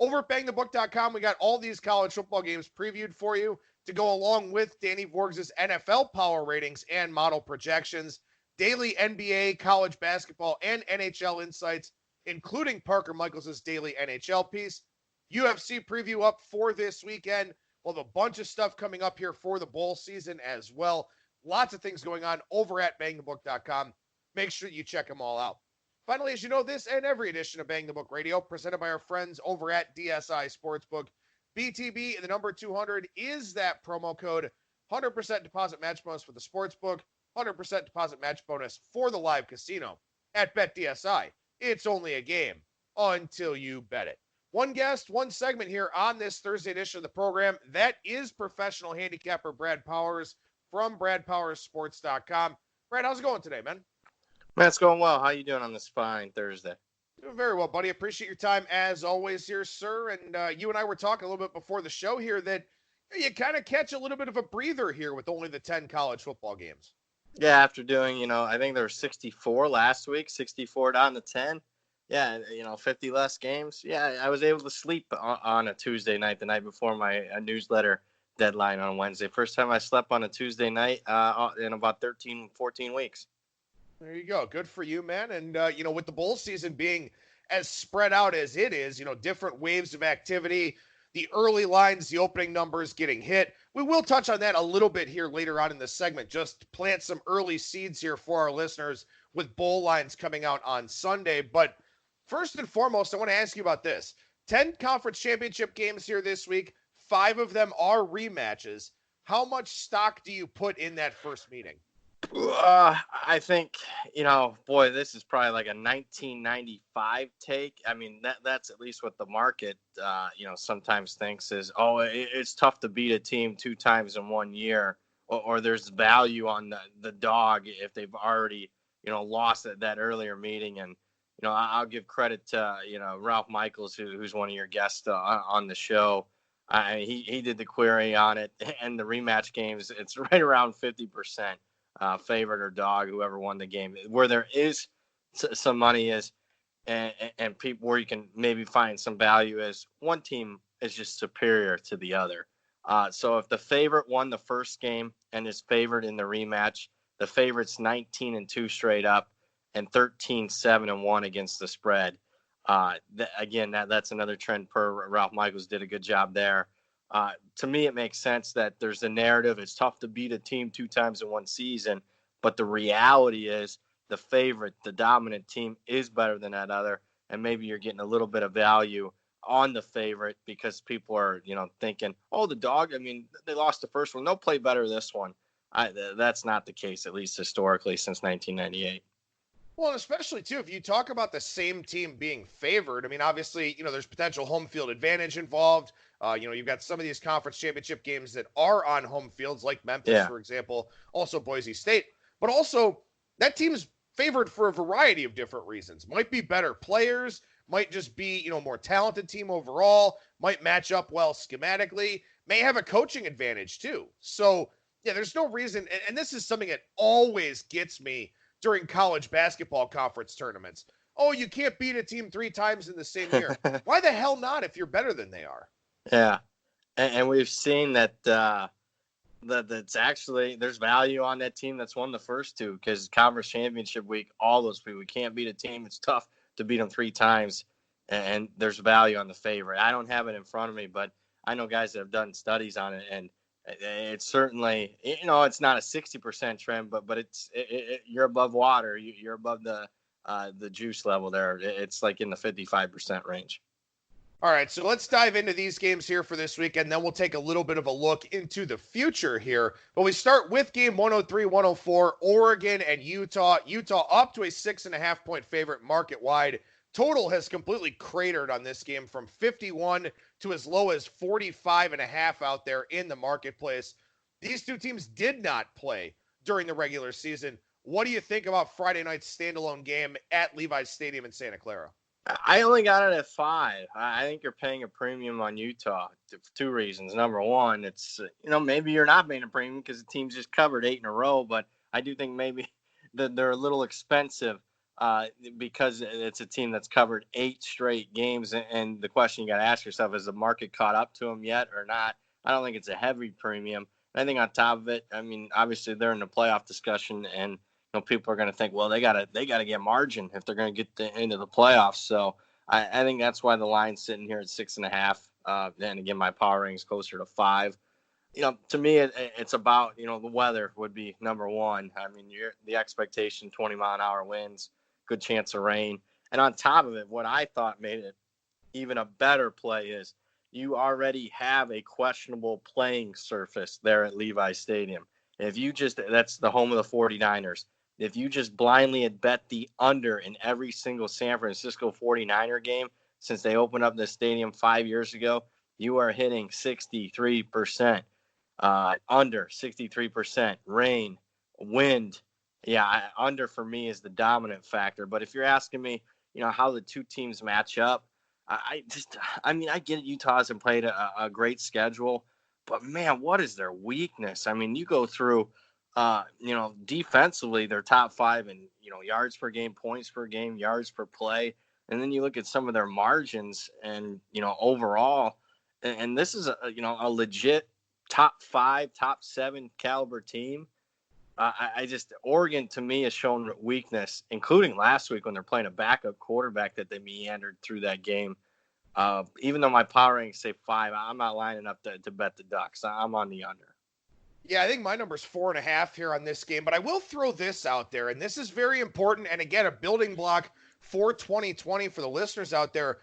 over at BangTheBook.com, we got all these college football games previewed for you to go along with Danny Vorgs' NFL power ratings and model projections, daily NBA, college basketball, and NHL insights, including Parker Michaels' daily NHL piece. UFC preview up for this weekend. We'll have a bunch of stuff coming up here for the bowl season as well. Lots of things going on over at BangTheBook.com. Make sure you check them all out. Finally, as you know, this and every edition of Bang the Book Radio, presented by our friends over at DSI Sportsbook. BTB and the number 200 is that promo code. 100% deposit match bonus for the sportsbook. 100% deposit match bonus for the live casino at BetDSI. It's only a game until you bet it. One guest, one segment here on this Thursday edition of the program. That is professional handicapper Brad Powers from BradPowersSports.com. Brad, how's it going today, man? Man, it's going well. How you doing on this fine Thursday? Doing very well, buddy. Appreciate your time as always here, sir. And you and I were talking a little bit before the show here that you kind of catch a little bit of a breather here with only the 10 college football games. Yeah, after doing, I think there were 64 last week, 64 down to 10. Yeah, 50 less games. Yeah, I was able to sleep on a Tuesday night, the night before my newsletter deadline on Wednesday. First time I slept on a Tuesday night in about 13, 14 weeks. There you go. Good for you, man. And, with the bowl season being as spread out as it is, different waves of activity, the early lines, the opening numbers getting hit. We will touch on that a little bit here later on in the segment, just plant some early seeds here for our listeners with bowl lines coming out on Sunday. But first and foremost, I want to ask you about this. 10 conference championship games here this week. 5 of them are rematches. How much stock do you put in that first meeting? I think, this is probably like a 1995 take. I mean, that's at least what the market, sometimes thinks is, it's tough to beat a team 2 times in 1 year, or there's value on the dog if they've already, lost at that earlier meeting. And, I'll give credit to, Ralph Michaels, who's one of your guests on the show. He did the query on it, and the rematch games, it's right around 50%. Favorite or dog, whoever won the game. Where there is some money is, and people where you can maybe find some value is, one team is just superior to the other. So if the favorite won the first game and is favored in the rematch, the favorite's 19-2 straight up and 13-7-1 against the spread. That's another trend per Ralph Michaels did a good job there. To me, it makes sense that there's a narrative. It's tough to beat a team 2 times in 1 season, but the reality is the favorite, the dominant team is better than that other, and maybe you're getting a little bit of value on the favorite because people are, thinking, the dog, they lost the first one. They'll play better this one. That's not the case, at least historically, since 1998. Well, and especially, too, if you talk about the same team being favored, obviously, there's potential home field advantage involved. You've got some of these conference championship games that are on home fields, like Memphis, for example, also Boise State. But also, that team's favored for a variety of different reasons. Might be better players, might just be, more talented team overall, might match up well schematically, may have a coaching advantage, too. So, yeah, there's no reason, and this is something that always gets me during college basketball conference tournaments. Oh, you can't beat a team 3 times in the same year. Why the hell not if you're better than they are? Yeah, and we've seen that that's actually there's value on that team that's won the first 2 because conference championship week, all those people, we can't beat a team. It's tough to beat them 3 times, and there's value on the favorite. I don't have it in front of me, but I know guys that have done studies on it, and it's certainly, it's not a 60% trend, but it's you're above water. You're above the juice level there. It's like in the 55% range. All right, so let's dive into these games here for this week, and then we'll take a little bit of a look into the future here. But we start with game 103-104, Oregon and Utah. Utah up to a 6.5-point favorite market-wide. Total has completely cratered on this game from 51 to as low as 45.5 out there in the marketplace. These 2 teams did not play during the regular season. What do you think about Friday night's standalone game at Levi's Stadium in Santa Clara? I only got it at 5. I think you're paying a premium on Utah for 2 reasons. Number one, it's, maybe you're not paying a premium because the team's just covered 8 in a row, but I do think maybe that they're a little expensive because it's a team that's covered 8 straight games. And the question you got to ask yourself, is the market caught up to them yet or not? I don't think it's a heavy premium. I think on top of it, I mean, obviously they're in the playoff discussion, and people are going to think, well, they gotta get margin if they're going to get into the playoffs. So I think that's why the line's sitting here at 6.5. And again, my power rating is closer to 5. To me, it's about, the weather would be number one. I mean, the expectation, 20-mile-an-hour winds, good chance of rain. And on top of it, what I thought made it even a better play is you already have a questionable playing surface there at Levi Stadium. That's the home of the 49ers. If you just blindly had bet the under in every single San Francisco 49er game since they opened up the stadium 5 years ago, you are hitting 63%. Under 63%, rain, wind. Yeah, under for me is the dominant factor. But if you're asking me, how the two teams match up, I get it. Utah hasn't played a great schedule, but man, what is their weakness? I mean, you go through, defensively, they're top 5 in, yards per game, points per game, yards per play. And then you look at some of their margins and, overall, and this is a legit top 5, top 7 caliber team. Oregon to me has shown weakness, including last week when they're playing a backup quarterback that they meandered through that game. Even though my power rankings say 5, I'm not lining up to bet the Ducks. I'm on the under. Yeah, I think my number's 4.5 here on this game, but I will throw this out there, and this is very important. And again, a building block for 2020 for the listeners out there.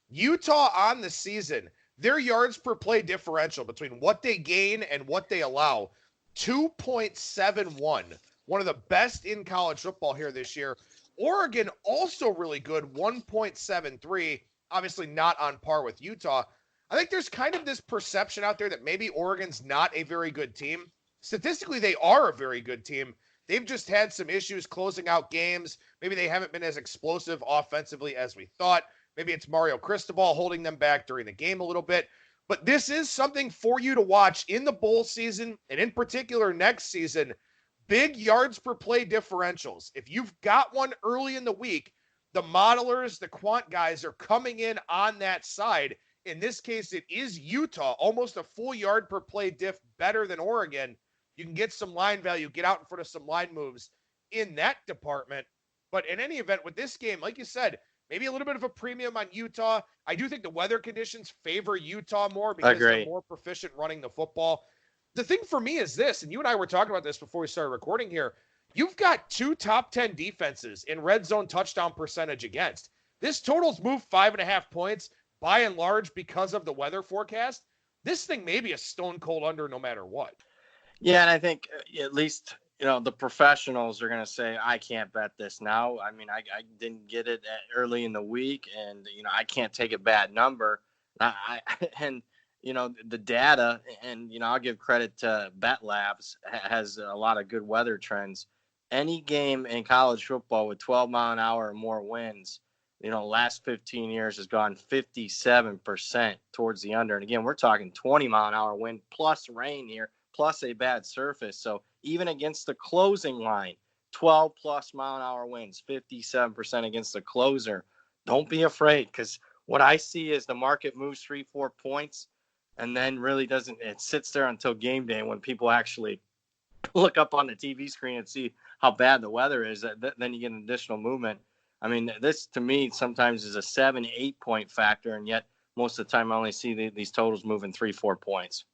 Utah on the season, their yards per play differential between what they gain and what they allow, 2.71. One of the best in college football here this year. Oregon also really good, 1.73. Obviously not on par with Utah. I think there's kind of this perception out there that maybe Oregon's not a very good team. Statistically, they are a very good team. They've just had some issues closing out games. Maybe they haven't been as explosive offensively as we thought. Maybe it's Mario Cristobal holding them back during the game a little bit. But this is something for you to watch in the bowl season, and in particular next season. Big yards per play differentials. If you've got one early in the week, the modelers, the quant guys are coming in on that side. In this case, it is Utah, almost a full yard per play diff better than Oregon. You can get some line value, get out in front of some line moves in that department. But in any event, with this game, like you said, maybe a little bit of a premium on Utah. I do think the weather conditions favor Utah more because they're more proficient running the football. The thing for me is this, and you and I were talking about this before we started recording here. You've got 2 top 10 defenses in red zone touchdown percentage against. This total's moved 5.5 points by and large because of the weather forecast. This thing may be a stone cold under no matter what. Yeah, and I think at least, the professionals are going to say, I can't bet this now. I mean, I didn't get it early in the week, and, I can't take a bad number. And the data, and, I'll give credit to Bet Labs, has a lot of good weather trends. Any game in college football with 12-mile-an-hour or more winds, last 15 years has gone 57% towards the under. And again, we're talking 20-mile-an-hour wind plus rain here, plus a bad surface. So even against the closing line, 12-plus mile-an-hour winds, 57% against the closer. Don't be afraid, because what I see is the market moves 3-4 points and then really doesn't. It sits there until game day when people actually look up on the TV screen and see how bad the weather is. Then you get an additional movement. I mean, this to me sometimes is a 7-8 point factor, and yet most of the time I only see these totals moving 3-4 points.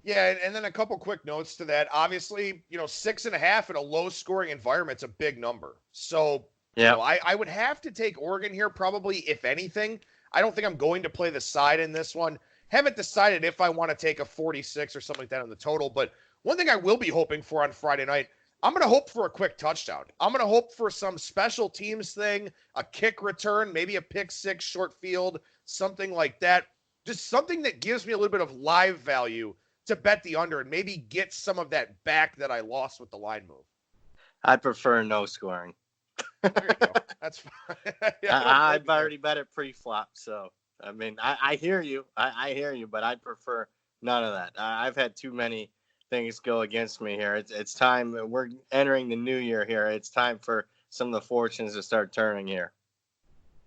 Yeah, and then a couple quick notes to that. Obviously, 6.5 in a low-scoring environment is a big number. So, yeah, I would have to take Oregon here probably, if anything. I don't think I'm going to play the side in this one. Haven't decided if I want to take a 46 or something like that on the total. But one thing I will be hoping for on Friday night, I'm going to hope for a quick touchdown. I'm going to hope for some special teams thing, a kick return, maybe a pick six, short field, something like that. Just something that gives me a little bit of live value to bet the under and maybe get some of that back that I lost with the line move. I prefer no scoring. There you go. That's fine. Yeah, I've already bet it pre-flop, so I mean, I hear you. I hear you, but I prefer none of that. I've had too many things go against me here. It's time. We're entering the new year here. It's time for some of the fortunes to start turning here.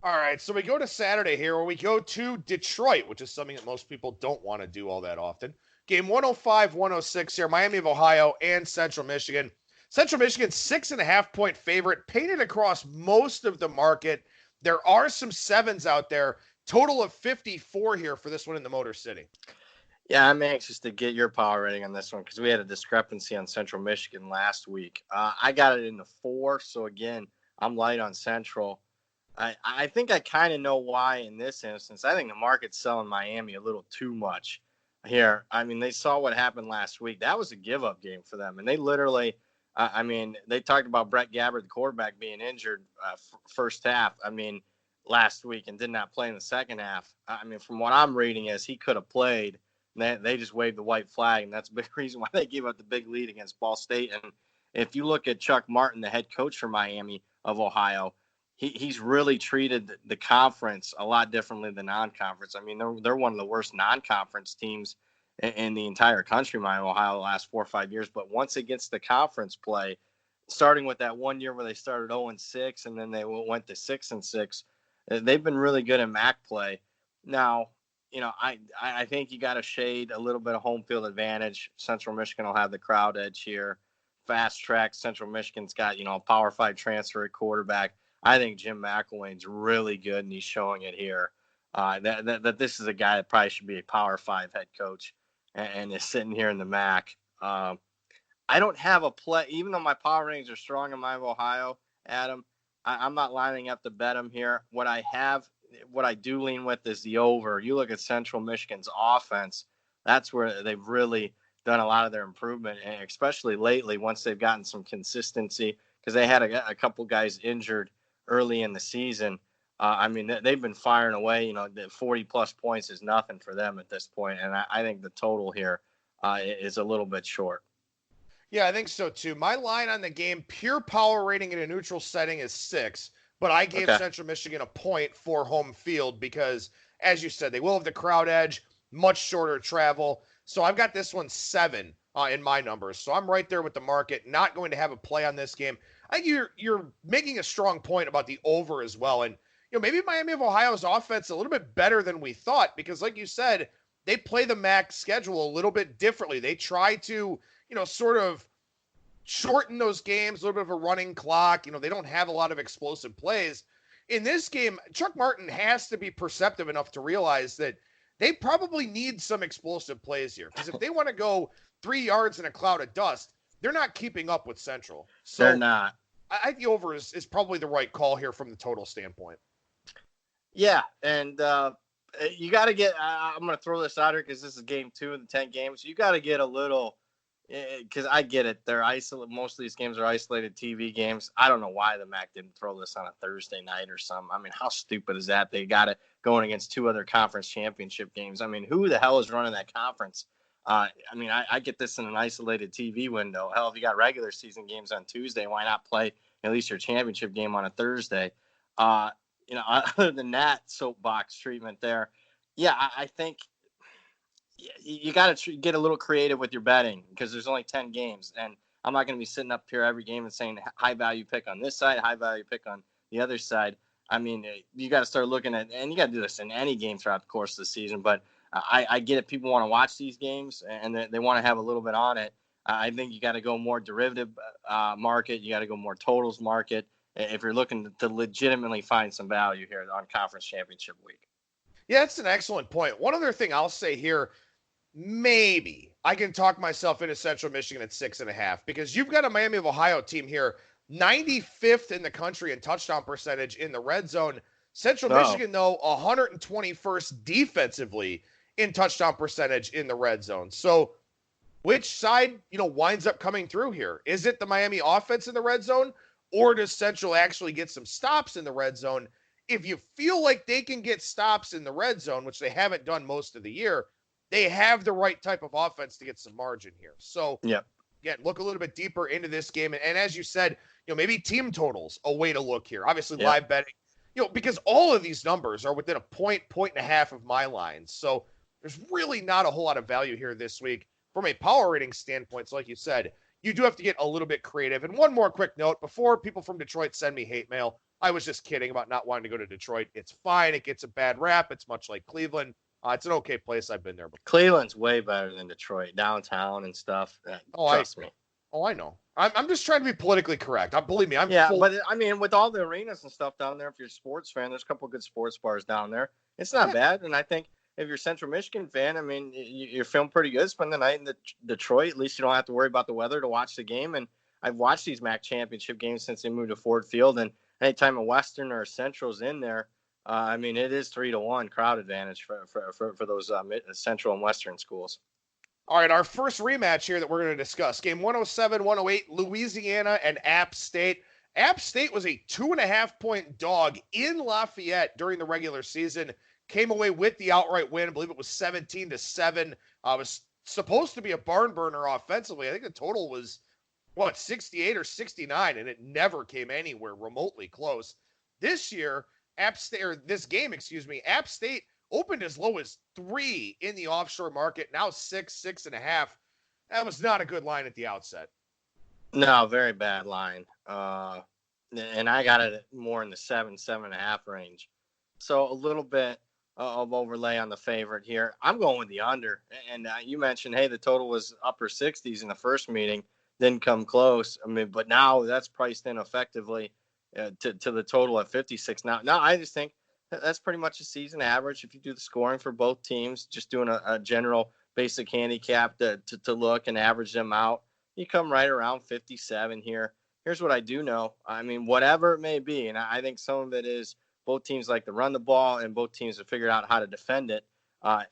All right, so we go to Saturday here, where we go to Detroit, which is something that most people don't want to do all that often. Game 105-106 here, Miami of Ohio and Central Michigan. Central Michigan, 6.5-point favorite, painted across most of the market. There are some sevens out there. Total of 54 here for this one in the Motor City. Yeah, I'm anxious to get your power rating on this one because we had a discrepancy on Central Michigan last week. I got it in the 4, so again, I'm light on Central. I think I kind of know why in this instance. I think the market's selling Miami a little too much here. I mean, they saw what happened last week. That was a give-up game for them, and they literally they talked about Brett Gabbert, the quarterback, being injured first half, last week and did not play in the second half. From what I'm reading is he could have played. They just waved the white flag, and that's a big reason why they gave up the big lead against Ball State. And if you look at Chuck Martin, the head coach for Miami of Ohio, he's really treated the conference a lot differently than non-conference. They're one of the worst non-conference teams in the entire country, Miami, Ohio, the last 4 or 5 years. But once it gets to conference play, starting with that 1 year where they started 0-6 and then they went to 6-6, they've been really good in MAC play. Now, I think you got to shade a little bit of home field advantage. Central Michigan will have the crowd edge here. Fast track. Central Michigan's got, a Power 5 transfer at quarterback. I think Jim McElwain's really good, and he's showing it here. That this is a guy that probably should be a Power 5 head coach and is sitting here in the MAC. I don't have a play, even though my power ratings are strong in Miami, Ohio, Adam, I'm not lining up to bet them here. What I do lean with is the over. You look at Central Michigan's offense, that's where they've really done a lot of their improvement, and especially lately once they've gotten some consistency, because they had a couple guys injured early in the season. They've been firing away. The 40-plus points is nothing for them at this point, and I think the total here is a little bit short. Yeah, I think so too. My line on the game, pure power rating in a neutral setting, is 6. But I gave Central Michigan a point for home field because, as you said, they will have the crowd edge, much shorter travel. So I've got this one 7 in my numbers. So I'm right there with the market, not going to have a play on this game. I think you're making a strong point about the over as well. And, maybe Miami of Ohio's offense a little bit better than we thought because, like you said, they play the MAC schedule a little bit differently. They try to, sort of shorten those games, a little bit of a running clock. They don't have a lot of explosive plays. In this game, Chuck Martin has to be perceptive enough to realize that they probably need some explosive plays here. Because if they want to go 3 yards in a cloud of dust, they're not keeping up with Central. So they're not. I think the over is probably the right call here from the total standpoint. Yeah, and you got to get I'm going to throw this out here because this is game 2 of the 10 games. You got to get a little – because I get it. They're isolated. Most of these games are isolated TV games. I don't know why the MAC didn't throw this on a Thursday night or something. How stupid is that? They got it going against 2 other conference championship games. Who the hell is running that conference? I get this in an isolated TV window. Hell, if you got regular season games on Tuesday, why not play at least your championship game on a Thursday? Other than that soapbox treatment there, yeah, I think you got to get a little creative with your betting because there's only 10 games. And I'm not going to be sitting up here every game and saying high value pick on this side, high value pick on the other side. You got to start looking at, and you got to do this in any game throughout the course of the season. But I get it. People want to watch these games and they want to have a little bit on it. I think you got to go more derivative market. You got to go more totals market if you're looking to legitimately find some value here on conference championship week. Yeah, that's an excellent point. One other thing I'll say here, maybe I can talk myself into Central Michigan at 6.5 because you've got a Miami of Ohio team here, 95th in the country in touchdown percentage in the red zone. Central Michigan, though, 121st defensively in touchdown percentage in the red zone. So which side, winds up coming through here? Is it the Miami offense in the red zone, or does Central actually get some stops in the red zone? If you feel like they can get stops in the red zone, which they haven't done most of the year, they have the right type of offense to get some margin here. So, again, look a little bit deeper into this game. And as you said, maybe team totals, a way to look here. Obviously, live betting, because all of these numbers are within a point and a half of my lines. So there's really not a whole lot of value here this week. From a power rating standpoint, so like you said, you do have to get a little bit creative. And one more quick note before people from Detroit send me hate mail. I was just kidding about not wanting to go to Detroit. It's fine. It gets a bad rap. It's much like Cleveland. It's an okay place. I've been there before. Cleveland's way better than Detroit, downtown and stuff. Trust me. I know. I'm just trying to be politically correct. Believe me, but I mean, with all the arenas and stuff down there, if you're a sports fan, there's a couple of good sports bars down there. It's not bad. And I think if you're a Central Michigan fan, I mean, you're feeling pretty good. Spend the night in Detroit. At least you don't have to worry about the weather to watch the game. And I've watched these MAC championship games since they moved to Ford Field. And anytime a Western or a Central's in there, I mean, it is 3-1 crowd advantage for those Central and Western schools. All right, our first rematch here that we're going to discuss, game 107-108, Louisiana and App State. App State was a 2.5-point dog in Lafayette during the regular season. Came away with the outright win. I believe it was 17-7. It was supposed to be a barn burner offensively. I think the total was, 68 or 69, and it never came anywhere remotely close. This year, App State opened as low as 3 in the offshore market, now 6.5. That was not a good line at the outset. No, very bad line. And I got it more in the 7.5 range. So a little bit of overlay on the favorite here. I'm going with the under. And you mentioned, hey, the total was upper 60s in the first meeting, didn't come close. I mean, but now that's priced in effectively to the total at 56. Now, I just think that's pretty much a season average. If you do the scoring for both teams, just doing a general basic handicap to look and average them out, you come right around 57 here. Here's what I do know. I mean, whatever it may be, and I think some of it is both teams like to run the ball and both teams have figured out how to defend it.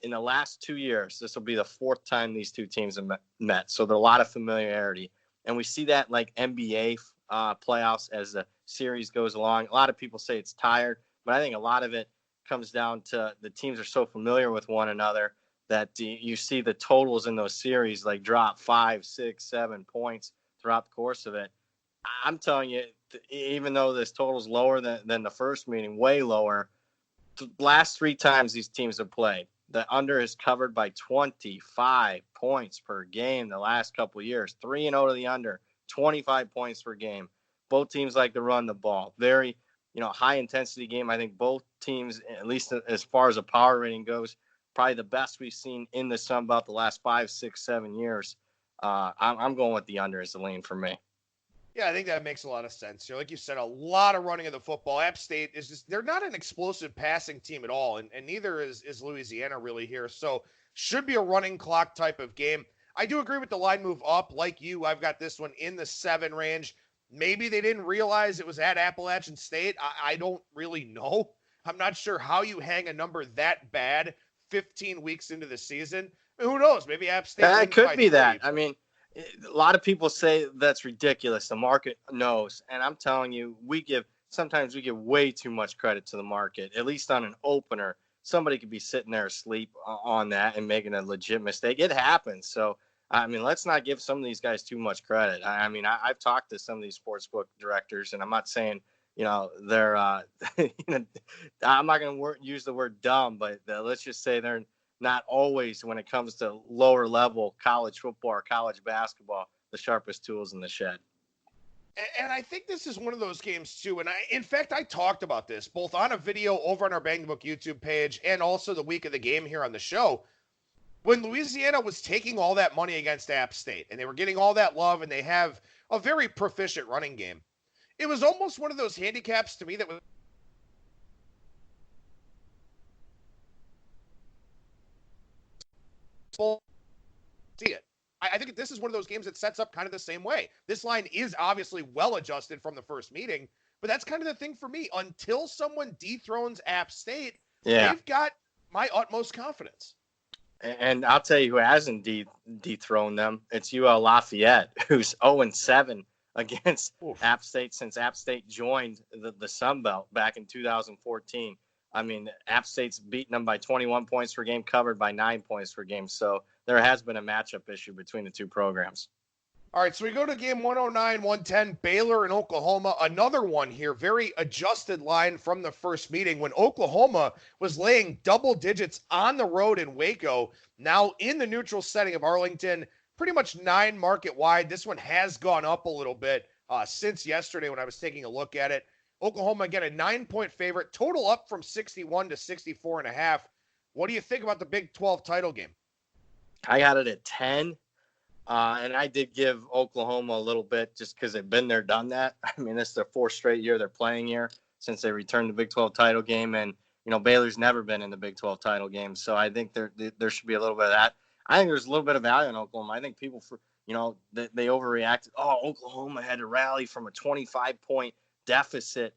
In the last 2 years, this will be the 4th time these two teams have met. So there's a lot of familiarity. And we see that like NBA playoffs as the series goes along. A lot of people say it's tired, but I think a lot of it comes down to the teams are so familiar with one another that you see the totals in those series like drop 5, 6, 7 points throughout the course of it. I'm telling you, even though this total's lower than the first meeting, way lower, the last 3 times these teams have played, the under is covered by 25 points per game the last couple of years. 3-0 to the under, 25 points per game. Both teams like to run the ball. Very, high intensity game. I think both teams, at least as far as a power rating goes, probably the best we've seen in the Sun Belt the last 5, 6, 7 years. I'm going with the under as the lean for me. Yeah, I think that makes a lot of sense. Like you said, a lot of running of the football. App State is just, they're not an explosive passing team at all, and neither is Louisiana really here. So should be a running clock type of game. I do agree with the line move up. Like you, I've got this one in the 7 range. Maybe they didn't realize it was at Appalachian State. I don't really know. I'm not sure how you hang a number that bad 15 weeks into the season. I mean, who knows? Maybe App State. It could be that. I mean, a lot of people say that's ridiculous. The market knows. And I'm telling you, sometimes we give way too much credit to the market, at least on an opener. Somebody could be sitting there asleep on that and making a legit mistake. It happens. So, I mean, let's not give some of these guys too much credit. I mean, I've talked to some of these sportsbook directors, and I'm not saying, they're, I'm not going to use the word dumb, but let's just say they're not always, when it comes to lower level college football or college basketball, the sharpest tools in the shed. And I think this is one of those games too. And in fact, I talked about this both on a video over on our Bang the Book YouTube page and also the week of the game here on the show. When Louisiana was taking all that money against App State and they were getting all that love and they have a very proficient running game, it was almost one of those handicaps to me that was see it. I think this is one of those games that sets up kind of the same way. This line is obviously well adjusted from the first meeting, but that's kind of the thing for me. Until someone dethrones App State, they've got my utmost confidence. And I'll tell you who hasn't dethroned them. It's UL Lafayette, who's 0-7 against App State since App State joined the Sun Belt back in 2014. I mean, App State's beaten them by 21 points per game, covered by 9 points per game. So there has been a matchup issue between the two programs. All right, so we go to game 109-110, Baylor and Oklahoma. Another one here, very adjusted line from the first meeting when Oklahoma was laying double digits on the road in Waco. Now in the neutral setting of Arlington, pretty much 9 market wide. This one has gone up a little bit since yesterday when I was taking a look at it. Oklahoma, again, a 9-point favorite, total up from 61 to 64.5. What do you think about the Big 12 title game? I got it at 10. And I did give Oklahoma a little bit just because they've been there, done that. I mean, this is their 4th straight year they're playing here since they returned to the Big 12 title game. And, Baylor's never been in the Big 12 title game. So I think there should be a little bit of that. I think there's a little bit of value in Oklahoma. I think people, they overreacted. Oh, Oklahoma had to rally from a 25-point deficit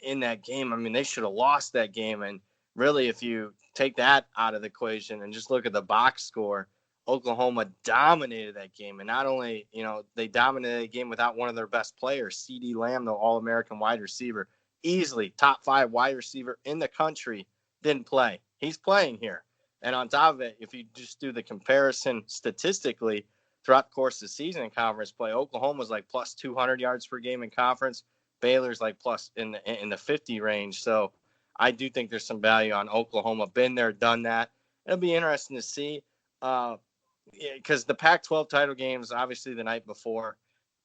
in that game. I mean, they should have lost that game. And really, if you take that out of the equation and just look at the box score, Oklahoma dominated that game. And not only, they dominated the game without one of their best players, CeeDee Lamb, the All-American wide receiver, easily top 5 wide receiver in the country, didn't play. He's playing here. And on top of it, if you just do the comparison statistically throughout the course of the season in conference play, Oklahoma's like plus 200 yards per game in conference. Baylor's like plus in the 50 range. So I do think there's some value on Oklahoma. Been there, done that. It'll be interesting to see. Because the Pac-12 title games, obviously the night before,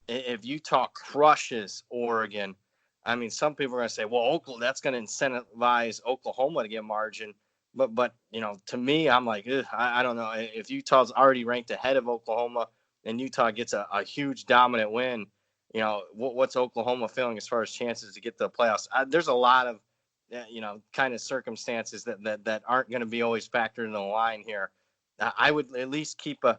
if Utah crushes Oregon, I mean, some people are going to say, well, that's going to incentivize Oklahoma to get margin. But to me, I'm like, I don't know. If Utah's already ranked ahead of Oklahoma and Utah gets a huge dominant win, what's Oklahoma feeling as far as chances to get to the playoffs? There's a lot of, kind of circumstances that aren't going to be always factored in the line here. I would at least keep an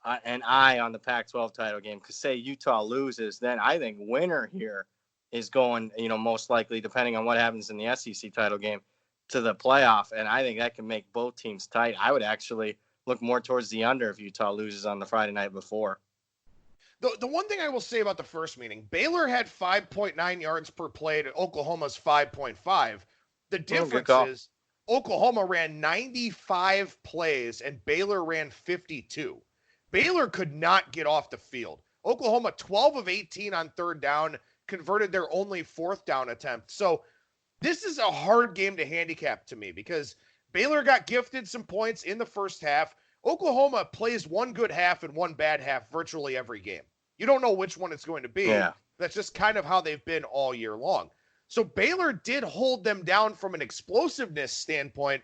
eye on the Pac-12 title game because say Utah loses, then I think winner here is going, most likely, depending on what happens in the SEC title game, to the playoff. And I think that can make both teams tight. I would actually look more towards the under if Utah loses on the Friday night before. The one thing I will say about the first meeting, Baylor had 5.9 yards per play to Oklahoma's 5.5. The difference is Oklahoma ran 95 plays and Baylor ran 52. Baylor could not get off the field. Oklahoma 12 of 18 on 3rd down, converted their only 4th down attempt. So this is a hard game to handicap to me because Baylor got gifted some points in the first half. Oklahoma plays one good half and one bad half virtually every game. You don't know which one it's going to be. Yeah. That's just kind of how they've been all year long. So Baylor did hold them down from an explosiveness standpoint.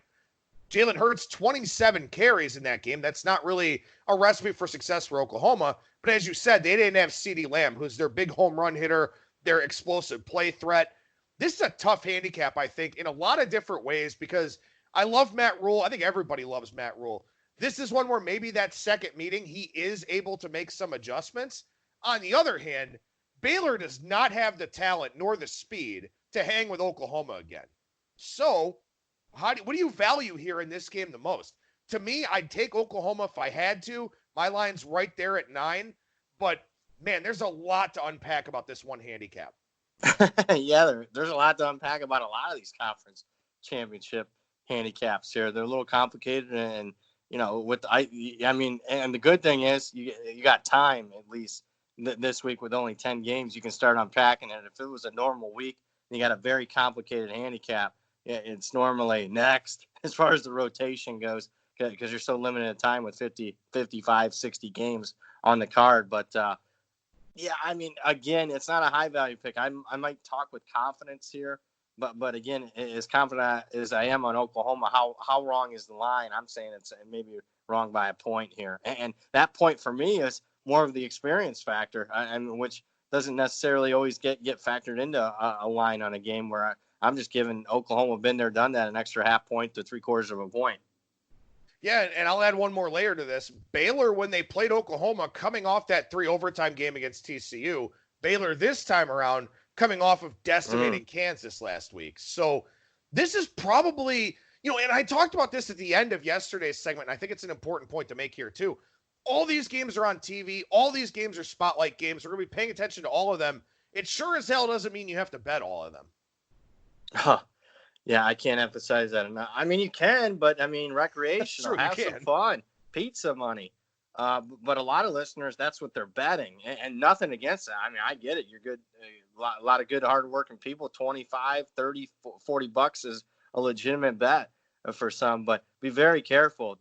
Jalen Hurts, 27 carries in that game. That's not really a recipe for success for Oklahoma. But as you said, they didn't have CeeDee Lamb, who's their big home run hitter, their explosive play threat. This is a tough handicap, I think, in a lot of different ways because I love Matt Rule. I think everybody loves Matt Rule. This is one where maybe that second meeting, he is able to make some adjustments. On the other hand, Baylor does not have the talent nor the speed to hang with Oklahoma again. So what do you value here in this game the most? To me, I'd take Oklahoma if I had to. My line's right there at 9. But, man, there's a lot to unpack about this one handicap. Yeah, there's a lot to unpack about a lot of these conference championship handicaps here. They're a little complicated and, and the good thing is you got time at least this week with only 10 games. You can start unpacking it. If it was a normal week, you got a very complicated handicap. It's normally next as far as the rotation goes because you're so limited in time with 50, 55, 60 games on the card. But, again, it's not a high value pick. I might talk with confidence here, but again, as confident as I am on Oklahoma, how wrong is the line? I'm saying it's maybe wrong by a point here. And that point for me is more of the experience factor, which doesn't necessarily always get factored into a line on a game where I'm just giving Oklahoma been there, done that, an extra half point to 3/4 of a point. Yeah, and I'll add one more layer to this. Baylor, when they played Oklahoma, coming off that 3 overtime game against TCU, Baylor this time around coming off of decimating Kansas last week. So this is probably, and I talked about this at the end of yesterday's segment, and I think it's an important point to make here too. All these games are on TV. All these games are spotlight games. We're going to be paying attention to all of them. It sure as hell doesn't mean you have to bet all of them. Huh. Yeah, I can't emphasize that enough. I mean, you can, but recreational, have some fun, pizza money. But a lot of listeners, that's what they're betting, and nothing against that. I mean, I get it. You're good. A lot of good, hardworking people, 25, 30, 40 bucks is a legitimate bet for some, but be very careful.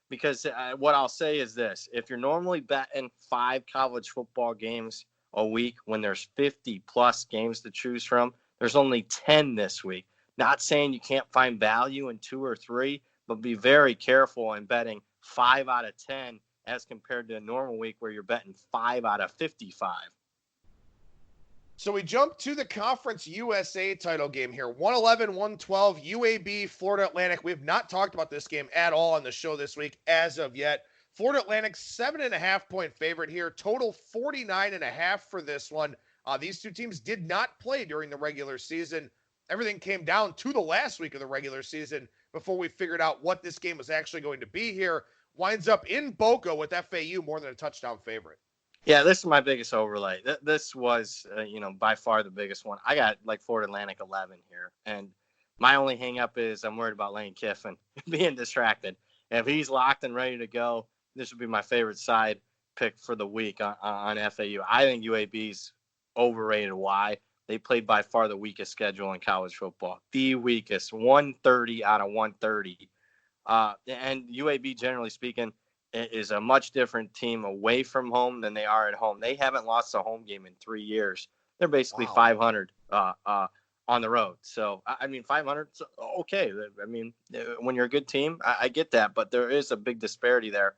because what I'll say is this: if you're normally betting 5 college football games a week when there's 50 plus games to choose from, there's only 10 this week. Not saying you can't find value in 2 or 3, but be very careful in betting 5 out of 10 as compared to a normal week where you're betting 5 out of 55. So we jump to the Conference USA title game here. 111-112, UAB, Florida Atlantic. We have not talked about this game at all on the show this week as of yet. Florida Atlantic, 7.5-point favorite here. Total 49.5 for this one. These two teams did not play during the regular season. Everything came down to the last week of the regular season before we figured out what this game was actually going to be here. Winds up in Boca with FAU more than a touchdown favorite. Yeah, this is my biggest overlay. This was, by far the biggest one. I got like Florida Atlantic 11 here. And my only hang up is I'm worried about Lane Kiffin being distracted. If he's locked and ready to go, this would be my favorite side pick for the week on FAU. I think UAB's overrated. Why? They played by far the weakest schedule in college football. The weakest, 130 out of 130. And UAB, generally speaking, is a much different team away from home than they are at home. They haven't lost a home game in 3 years. They're basically 500 on the road. So, 500, okay. When you're a good team, I get that, but there is a big disparity there.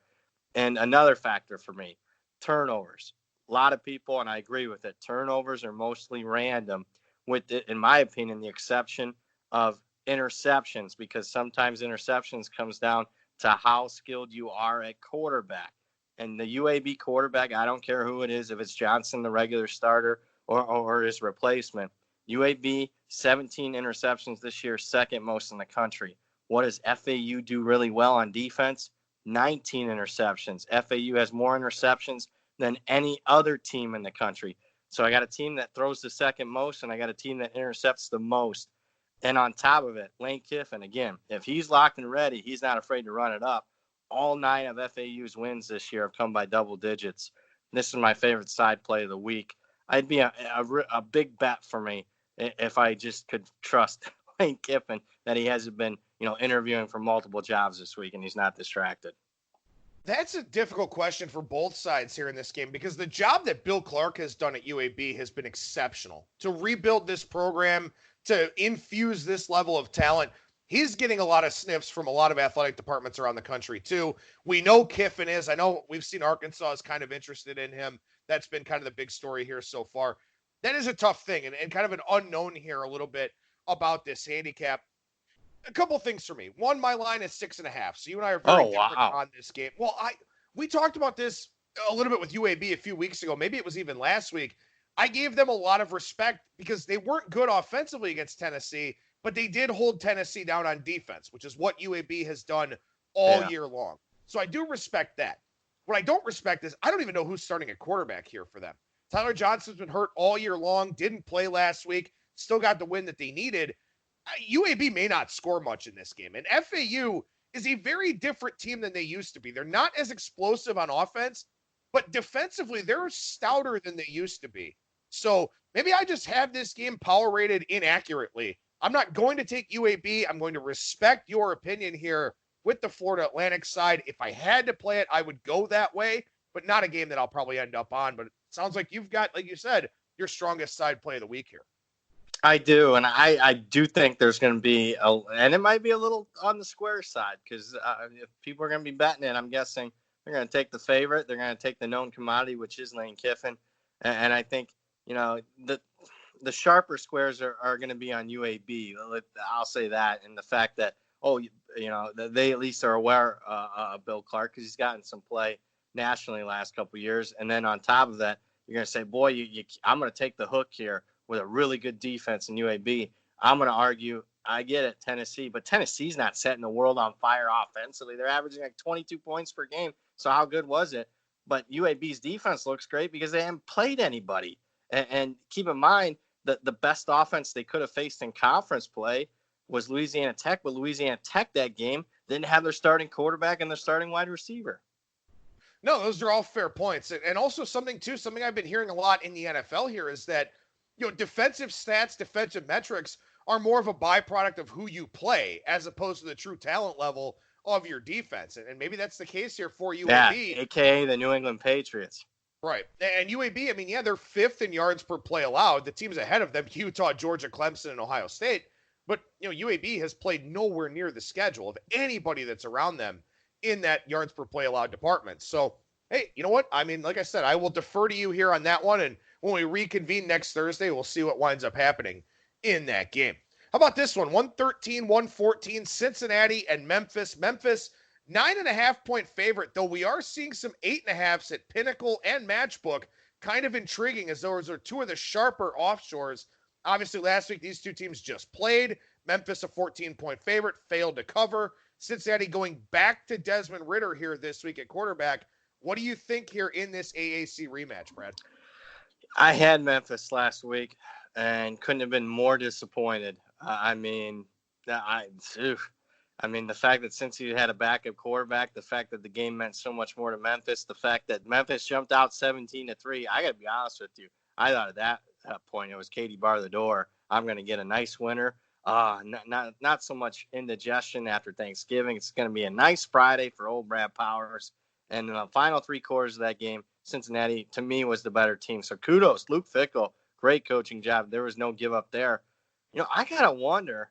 And another factor for me, turnovers. A lot of people, and I agree with it, turnovers are mostly random, with, in my opinion, the exception of interceptions, because sometimes interceptions comes down to how skilled you are at quarterback. And the UAB quarterback, I don't care who it is, if it's Johnson, the regular starter, or his replacement. UAB, 17 interceptions this year, second most in the country. What does FAU do really well on defense? 19 interceptions. FAU has more interceptions than any other team in the country. So I got a team that throws the second most, and I got a team that intercepts the most. And on top of it, Lane Kiffin, again, if he's locked and ready, he's not afraid to run it up. All 9 of FAU's wins this year have come by double digits. This is my favorite side play of the week. I'd be a big bet for me if I just could trust Lane Kiffin that he hasn't been, interviewing for multiple jobs this week and he's not distracted. That's a difficult question for both sides here in this game, because the job that Bill Clark has done at UAB has been exceptional. To rebuild this program, to infuse this level of talent, he's getting a lot of sniffs from a lot of athletic departments around the country too. We know Kiffin is. I know we've seen Arkansas is kind of interested in him. That's been kind of the big story here so far. That is a tough thing, and kind of an unknown here a little bit about this handicap. A couple things for me. One, my line is 6.5. So you and I are very different on this game. Well, we talked about this a little bit with UAB a few weeks ago. Maybe it was even last week. I gave them a lot of respect because they weren't good offensively against Tennessee, but they did hold Tennessee down on defense, which is what UAB has done all year long. So I do respect that. What I don't respect is I don't even know who's starting at quarterback here for them. Tyler Johnson's been hurt all year long, didn't play last week, still got the win that they needed. UAB may not score much in this game, and FAU is a very different team than they used to be. They're not as explosive on offense, but defensively, they're stouter than they used to be. So maybe I just have this game power rated inaccurately. I'm not going to take UAB. I'm going to respect your opinion here with the Florida Atlantic side. If I had to play it, I would go that way, but not a game that I'll probably end up on. But it sounds like you've got, like you said, your strongest side play of the week here. I do, and I do think there's going to be, and it might be a little on the square side, because if people are going to be betting it, I'm guessing they're going to take the favorite. They're going to take the known commodity, which is Lane Kiffin. And I think, the sharper squares are going to be on UAB. I'll say that. And the fact that, they at least are aware of Bill Clark, because he's gotten some play nationally the last couple of years. And then on top of that, you're going to say, boy, I'm going to take the hook here with a really good defense in UAB. I'm going to argue, I get it, Tennessee, but Tennessee's not setting the world on fire offensively. They're averaging like 22 points per game. So how good was it? But UAB's defense looks great because they haven't played anybody. And keep in mind that the best offense they could have faced in conference play was Louisiana Tech, but Louisiana Tech that game didn't have their starting quarterback and their starting wide receiver. No, those are all fair points. And also something I've been hearing a lot in the NFL here is that, defensive stats, defensive metrics are more of a byproduct of who you play as opposed to the true talent level of your defense. And maybe that's the case here for UAB. Yeah, a.k.a. the New England Patriots. Right. And UAB, I mean, yeah, they're 5th in yards per play allowed. The teams ahead of them, Utah, Georgia, Clemson, and Ohio State. But, UAB has played nowhere near the schedule of anybody that's around them in that yards per play allowed department. So, hey, you know what? I mean, like I said, I will defer to you here on that one. And when we reconvene next Thursday, we'll see what winds up happening in that game. How about this one? 113-114, Cincinnati and Memphis. Memphis, 9.5-point favorite, though we are seeing some 8.5s at Pinnacle and Matchbook. Kind of intriguing, as those are two of the sharper offshores. Obviously, last week, these two teams just played. Memphis, a 14-point favorite, failed to cover. Cincinnati going back to Desmond Ridder here this week at quarterback. What do you think here in this AAC rematch, Brad? I had Memphis last week and couldn't have been more disappointed. The fact that since he had a backup quarterback, the fact that the game meant so much more to Memphis, the fact that Memphis jumped out 17-3, I got to be honest with you. I thought at that point it was Katie bar the door. I'm going to get a nice winner. Not so much indigestion after Thanksgiving. It's going to be a nice Friday for old Brad Powers. And in the final 3 quarters of that game, Cincinnati, to me, was the better team. So kudos, Luke Fickell, great coaching job. There was no give up there. I got to wonder,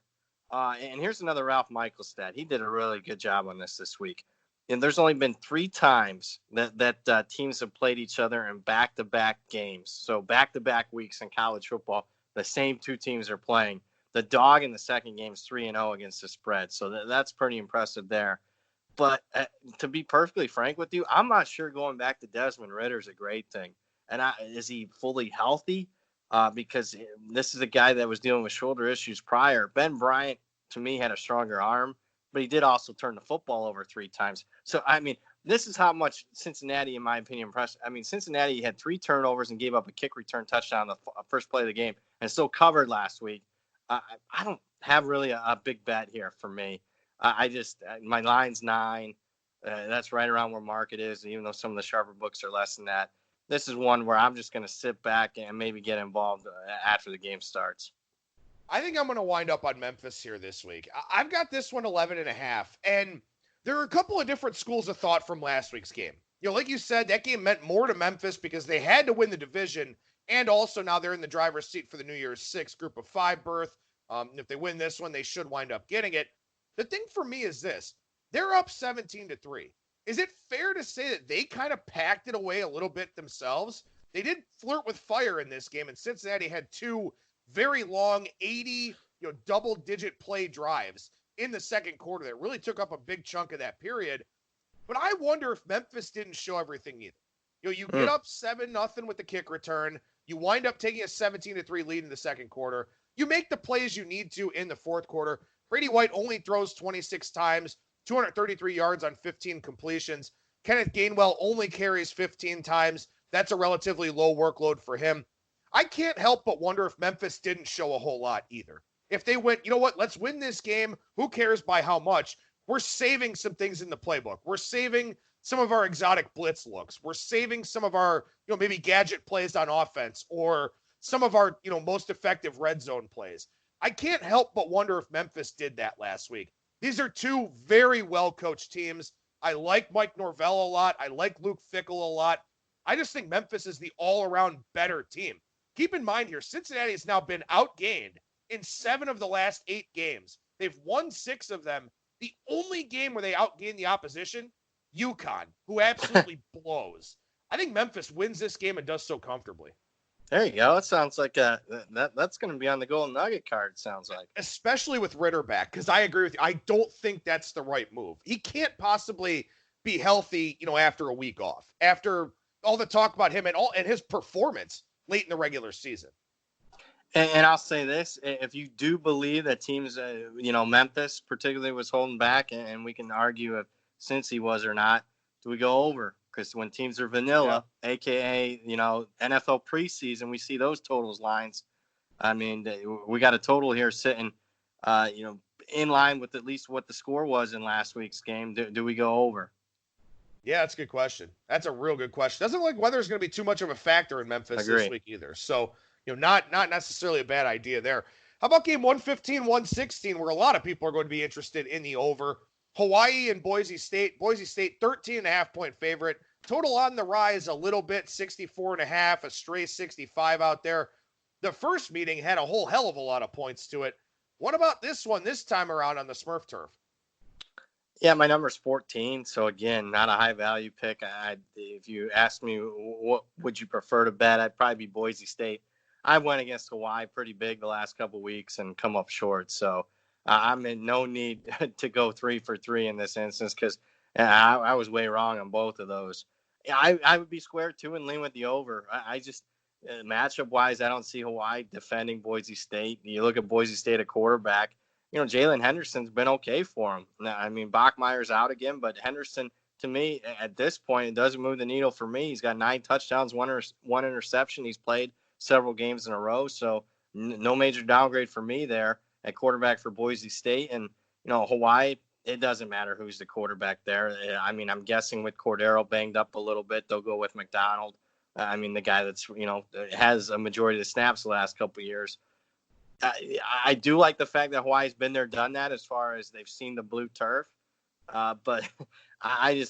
and here's another Ralph Michaels stat. He did a really good job on this week. And there's only been 3 times that teams have played each other in back-to-back games. So back-to-back weeks in college football, the same 2 teams are playing. The dog in the second game is 3-0 against the spread. So that's pretty impressive there. But to be perfectly frank with you, I'm not sure going back to Desmond Ridder is a great thing. And is he fully healthy? Because this is a guy that was dealing with shoulder issues prior. Ben Bryant, to me, had a stronger arm, but he did also turn the football over 3 times. So, this is how much Cincinnati, in my opinion, impressed. Cincinnati had 3 turnovers and gave up a kick return touchdown on the first play of the game and still covered last week. I don't have really a big bet here for me. My line's 9. That's right around where market is, even though some of the sharper books are less than that. This is one where I'm just going to sit back and maybe get involved after the game starts. I think I'm going to wind up on Memphis here this week. I've got this one 11.5, and there are a couple of different schools of thought from last week's game. Like you said, that game meant more to Memphis because they had to win the division, and also now they're in the driver's seat for the New Year's 6 Group of 5 berth. If they win this one, they should wind up getting it. The thing for me is this. They're up 17-3. Is it fair to say that they kind of packed it away a little bit themselves? They did flirt with fire in this game, and Cincinnati had 2 very long 80, double-digit play drives in the second quarter that really took up a big chunk of that period. But I wonder if Memphis didn't show everything either. You get up 7-0 with the kick return. You wind up taking a 17-3 lead in the second quarter. You make the plays you need to in the fourth quarter. Brady White only throws 26 times, 233 yards on 15 completions. Kenneth Gainwell only carries 15 times. That's a relatively low workload for him. I can't help but wonder if Memphis didn't show a whole lot either. If they went, let's win this game. Who cares by how much? We're saving some things in the playbook. We're saving some of our exotic blitz looks. We're saving some of our, maybe gadget plays on offense or some of our, most effective red zone plays. I can't help but wonder if Memphis did that last week. These are 2 very well-coached teams. I like Mike Norvell a lot. I like Luke Fickell a lot. I just think Memphis is the all-around better team. Keep in mind here, Cincinnati has now been outgained in 7 of the last 8 games. They've won 6 of them. The only game where they outgained the opposition, UConn, who absolutely blows. I think Memphis wins this game and does so comfortably. There you go. It sounds like that's going to be on the Golden Nugget card, sounds like. Especially with Ridder back, because I agree with you. I don't think that's the right move. He can't possibly be healthy, after a week off, after all the talk about him and his performance late in the regular season. And I'll say this, if you do believe that teams, Memphis particularly was holding back, and we can argue if Cincy was or not, do we go over? Because when teams are vanilla, a.k.a., NFL preseason, we see those totals lines. We got a total here sitting, in line with at least what the score was in last week's game. Do we go over? Yeah, that's a good question. That's a real good question. Doesn't look like weather is going to be too much of a factor in Memphis this week either. So, not necessarily a bad idea there. How about game 115-116, where a lot of people are going to be interested in the over? Hawaii and Boise State. Boise State, 13.5-point favorite. Total on the rise a little bit, 64.5, a stray 65 out there. The first meeting had a whole hell of a lot of points to it. What about this one this time around on the Smurf turf? Yeah, my number's 14. So again, not a high value pick. If you ask me what would you prefer to bet, I'd probably be Boise State. I went against Hawaii pretty big the last couple of weeks and come up short. So I'm in no need to go 3 for 3 in this instance because I was way wrong on both of those. I would be square too and lean with the over. I just matchup wise, I don't see Hawaii defending Boise State. You look at Boise State at quarterback. Jalen Henderson's been okay for him. Now, I mean, Bachmeier's out again, but Henderson, to me, at this point, it doesn't move the needle for me. He's got 9 touchdowns, one interception. He's played several games in a row, so no major downgrade for me there at quarterback for Boise State. And, Hawaii, it doesn't matter who's the quarterback there. I mean, I'm guessing with Cordero banged up a little bit, they'll go with McDonald. I mean, the guy that's, has a majority of the snaps the last couple of years. I do like the fact that Hawaii's been there, done that as far as they've seen the blue turf. But I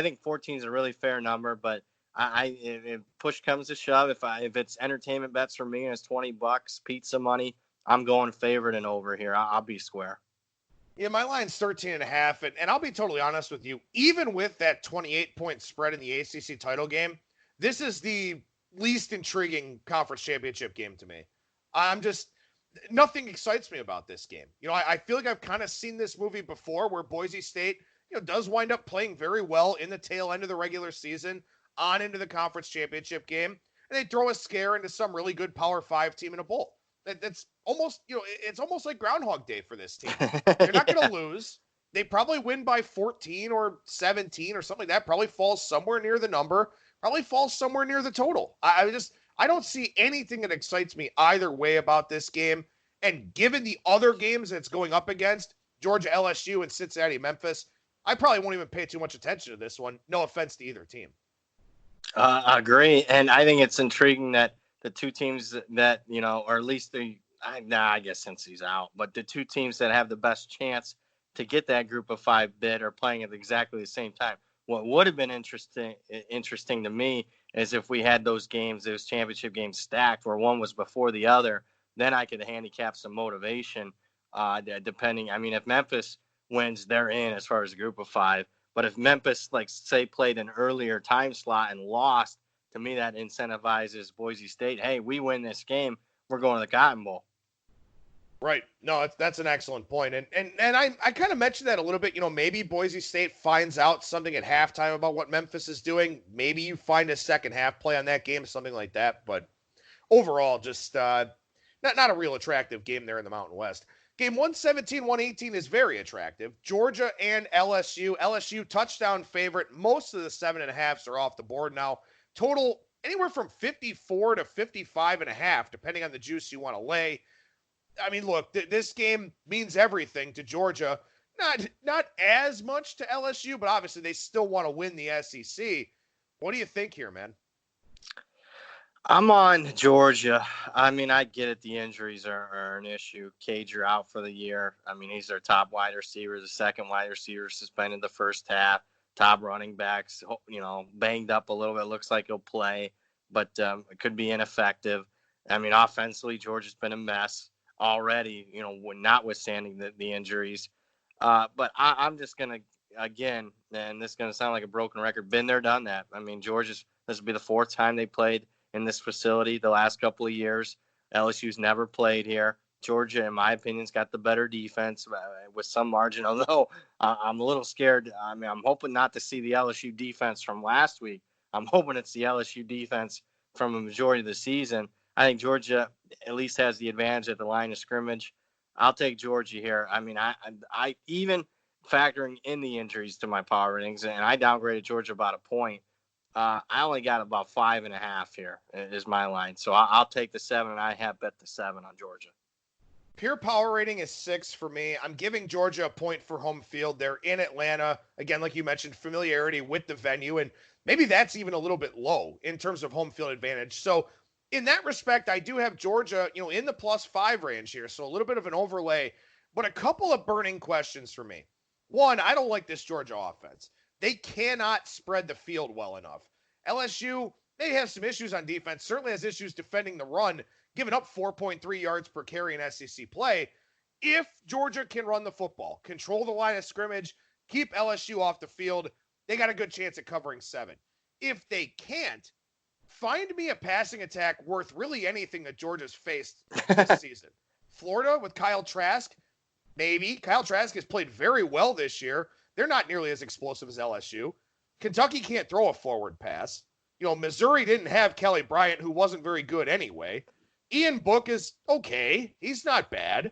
think 14 is a really fair number. But if push comes to shove, if it's entertainment bets for me and it's $20 pizza money, I'm going favorite and over here. I'll be square. Yeah, my line's 13.5, and I'll be totally honest with you. Even with that 28-point spread in the ACC title game, this is the least intriguing conference championship game to me. Nothing excites me about this game. I feel like I've kind of seen this movie before where Boise State, does wind up playing very well in the tail end of the regular season on into the conference championship game. And they throw a scare into some really good Power 5 team in a bowl. That's almost, it's almost like Groundhog Day for this team. They're not going to lose. They probably win by 14 or 17 or something like that. Probably falls somewhere near the number. Probably falls somewhere near the total. I don't see anything that excites me either way about this game. And given the other games that it's going up against, Georgia LSU and Cincinnati Memphis, I probably won't even pay too much attention to this one. No offense to either team. I agree. And I think it's intriguing that the two teams that, or at least I guess since he's out, but the two teams that have the best chance to get that group of 5 bid are playing at exactly the same time. What would have been interesting to me is if we had those championship games stacked where one was before the other, then I could handicap some motivation depending. I mean, if Memphis wins, they're in as far as a group of 5. But if Memphis, say, played an earlier time slot and lost, to me that incentivizes Boise State. Hey, we win this game, we're going to the Cotton Bowl. Right. No, that's an excellent point. And I kind of mentioned that a little bit. Maybe Boise State finds out something at halftime about what Memphis is doing. Maybe you find a second half play on that game, something like that. But overall, just not a real attractive game there in the Mountain West. Game 117-118 is very attractive. Georgia and LSU. LSU touchdown favorite. Most of the 7.5s are off the board now. Total anywhere from 54 to 55.5, depending on the juice you want to lay. I mean, look, this game means everything to Georgia. Not as much to LSU, but obviously they still want to win the SEC. What do you think here, man? I'm on Georgia. I mean, I get it. The injuries are an issue. Cager out for the year. I mean, he's their top wide receiver, the second wide receiver suspended the first half. Top running backs, banged up a little bit. Looks like he'll play, but it could be ineffective. I mean, offensively, Georgia's been a mess already, notwithstanding the injuries. But I'm just going to, again, and this is going to sound like a broken record, been there, done that. I mean, this will be the 4th time they played in this facility the last couple of years. LSU's never played here. Georgia, in my opinion, has got the better defense with some margin, although I'm a little scared. I mean, I'm hoping not to see the LSU defense from last week. I'm hoping it's the LSU defense from a majority of the season. I think Georgia at least has the advantage at the line of scrimmage. I'll take Georgia here. I mean, I even factoring in the injuries to my power ratings, and I downgraded Georgia about a point. I only got about 5.5 here is my line. So I'll take the 7, and I have bet the 7 on Georgia. Pure power rating is 6 for me. I'm giving Georgia a point for home field. They're in Atlanta. Again, like you mentioned, familiarity with the venue, and maybe that's even a little bit low in terms of home field advantage. So in that respect, I do have Georgia, in the +5 range here. So a little bit of an overlay, but a couple of burning questions for me. One, I don't like this Georgia offense. They cannot spread the field well enough. LSU, they have some issues on defense, certainly has issues defending the run, giving up 4.3 yards per carry in SEC play. If Georgia can run the football, control the line of scrimmage, keep LSU off the field, they got a good chance at covering 7. If they can't, find me a passing attack worth really anything that Georgia's faced this season. Florida with Kyle Trask, maybe. Kyle Trask has played very well this year. They're not nearly as explosive as LSU. Kentucky can't throw a forward pass. Missouri didn't have Kelly Bryant, who wasn't very good anyway. Ian Book is okay. He's not bad.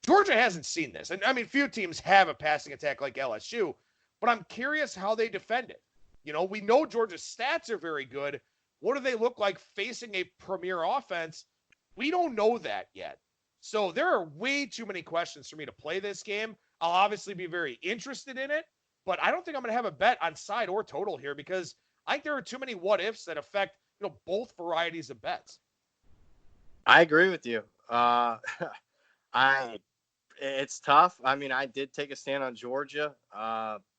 Georgia hasn't seen this. And, few teams have a passing attack like LSU, but I'm curious how they defend it. We know Georgia's stats are very good. What do they look like facing a premier offense? We don't know that yet. So there are way too many questions for me to play this game. I'll obviously be very interested in it, but I don't think I'm going to have a bet on side or total here because I think there are too many what-ifs that affect, both varieties of bets. I agree with you. It's tough. I did take a stand on Georgia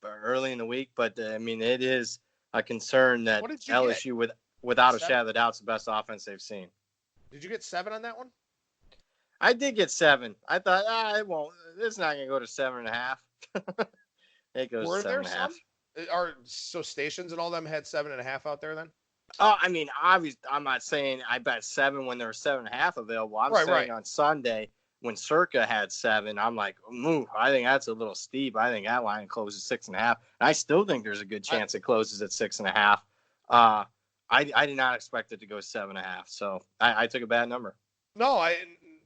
early in the week, but it is a concern that LSU, without a shadow of a doubt, is the best offense they've seen. Did you get 7 on that one? I did get 7. I thought, it won't. It's not going to go to 7.5. It goes Were 7.5. So stations and all them had 7.5 out there then? Oh, obviously, I'm not saying I bet 7 when there were 7.5 available. I'm saying on Sunday when Circa had 7, I'm like, I think that's a little steep. I think that line closes 6.5. And I still think there's a good chance it closes at 6.5. I did not expect it to go 7.5. So I took a bad number. No,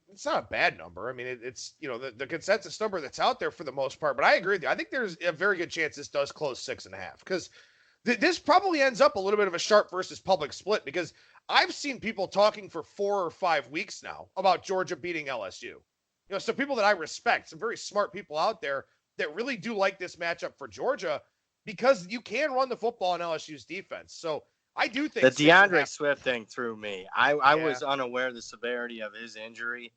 it's not a bad number. It's the consensus number that's out there for the most part. But I agree with you. I think there's a very good chance this does close 6.5 because this probably ends up a little bit of a sharp versus public split because I've seen people talking for 4 or 5 weeks now about Georgia beating LSU. So people that I respect, some very smart people out there that really do like this matchup for Georgia because you can run the football in LSU's defense. So I do think the DeAndre Swift thing threw me. I was unaware of the severity of his injury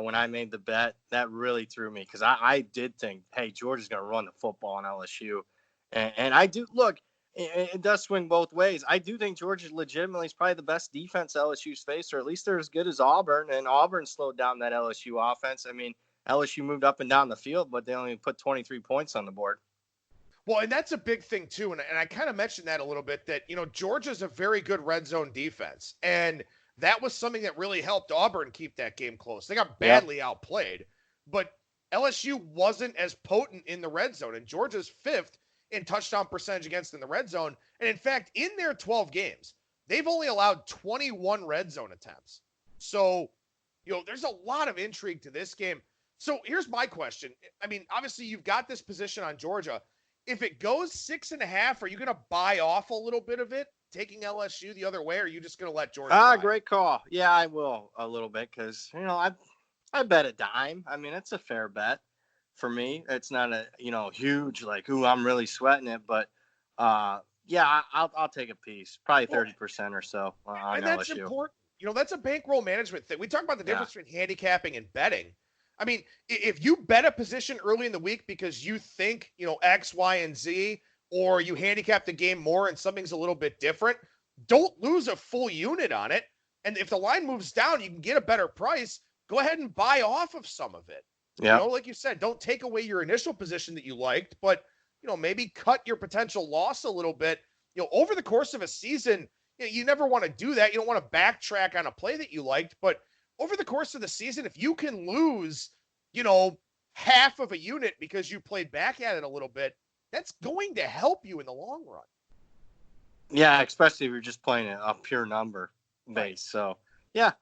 when I made the bet. That really threw me because I did think, hey, Georgia's going to run the football on LSU. And I do, look, it does swing both ways. I do think Georgia legitimately is probably the best defense LSU's faced, or at least they're as good as Auburn, and Auburn slowed down that LSU offense. LSU moved up and down the field, but they only put 23 points on the board. Well, and that's a big thing, too, and I kind of mentioned that a little bit, that, Georgia's a very good red zone defense, and that was something that really helped Auburn keep that game close. They got badly outplayed, but LSU wasn't as potent in the red zone, and Georgia's 5th in touchdown percentage against in the red zone. And in fact, in their 12 games, they've only allowed 21 red zone attempts. So, there's a lot of intrigue to this game. So here's my question. Obviously you've got this position on Georgia. If it goes 6.5, are you going to buy off a little bit of it, taking LSU the other way, or are you just going to let Georgia ride? Great call. Yeah, I will a little bit because, I bet a dime. It's a fair bet. For me, it's not a huge I'm really sweating it, but I'll take a piece, probably 30% or so on and that's LSU. Important. That's a bankroll management thing. We talk about the difference between handicapping and betting. If you bet a position early in the week because you think X, Y, and Z, or you handicap the game more and something's a little bit different, don't lose a full unit on it. And if the line moves down, you can get a better price. Go ahead and buy off of some of it. Yeah. Like you said, don't take away your initial position that you liked, but, maybe cut your potential loss a little bit. Over the course of a season, you never want to do that. You don't want to backtrack on a play that you liked, but over the course of the season, if you can lose, half of a unit because you played back at it a little bit, that's going to help you in the long run. Yeah, especially if you're just playing a pure number base. Right. So, yeah,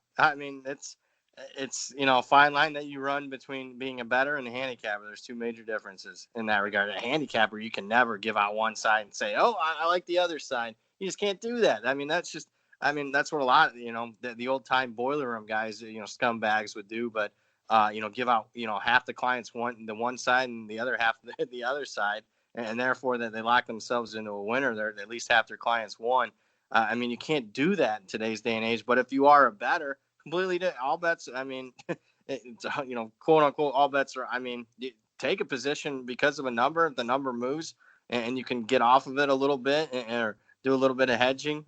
it's a fine line that you run between being a bettor and a handicapper. There's 2 major differences in that regard. A handicapper, you can never give out one side and say, oh, I like the other side. You just can't do that. That's what a lot of, the old time boiler room guys, scumbags would do, but, give out, half the clients the one side and the other half the other side. And therefore that they lock themselves into a winner. They're at least half their clients won. You can't do that in today's day and age, but if you are a bettor, completely all bets, it's, quote unquote, all bets are, take a position because of a number, if the number moves and you can get off of it a little bit or do a little bit of hedging,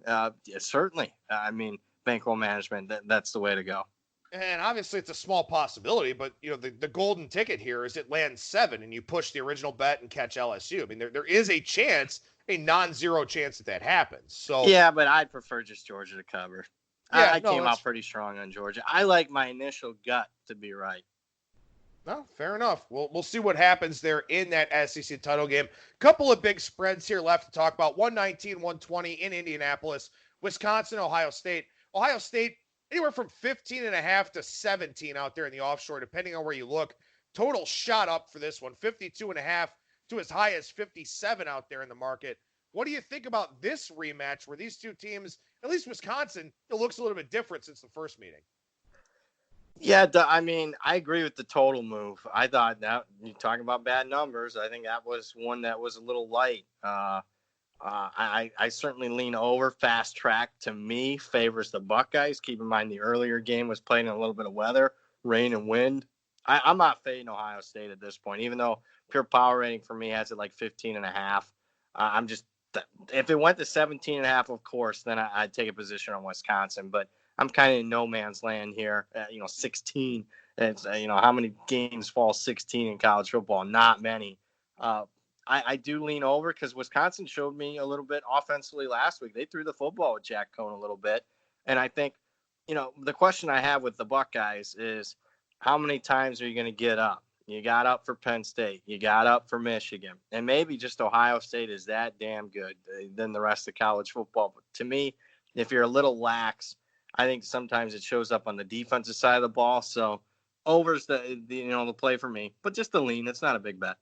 certainly. I mean, bankroll management, that's the way to go. And obviously it's a small possibility, but the golden ticket here is it lands 7 and you push the original bet and catch LSU. I mean, there is a chance, a non-zero chance that happens. So yeah, but I'd prefer just Georgia to cover. Yeah, I came out pretty strong on Georgia. I like my initial gut to be right. No, fair enough. We'll see what happens there in that SEC title game. Couple of big spreads here left to talk about. 119-120 in Indianapolis. Wisconsin, Ohio State. Ohio State, anywhere from 15.5 to 17 out there in the offshore, depending on where you look. Total shot up for this one. 52.5 to as high as 57 out there in the market. What do you think about this rematch where these two teams, at least Wisconsin, it looks a little bit different since the first meeting? Yeah, I mean, I agree with the total move. I thought that you're talking about bad numbers. I think that was one that was a little light. I certainly lean over. Fast track to me favors the Buckeyes. Keep in mind the earlier game was played in a little bit of weather, rain and wind. I'm not fading Ohio State at this point, even though pure power rating for me has it like 15.5. I'm just, if it went to 17.5, of course, then I'd take a position on Wisconsin. But I'm kind of in no man's land here. 16. It's how many games fall 16 in college football? Not many. I do lean over because Wisconsin showed me a little bit offensively last week. They threw the football with Jack Cohn a little bit, and I think the question I have with the Buckeyes is how many times are you going to get up? You got up for Penn State. You got up for Michigan, and maybe just Ohio State is that damn good than the rest of college football. But to me, if you're a little lax, I think sometimes it shows up on the defensive side of the ball. So over's the play for me, but just the lean. It's not a big bet.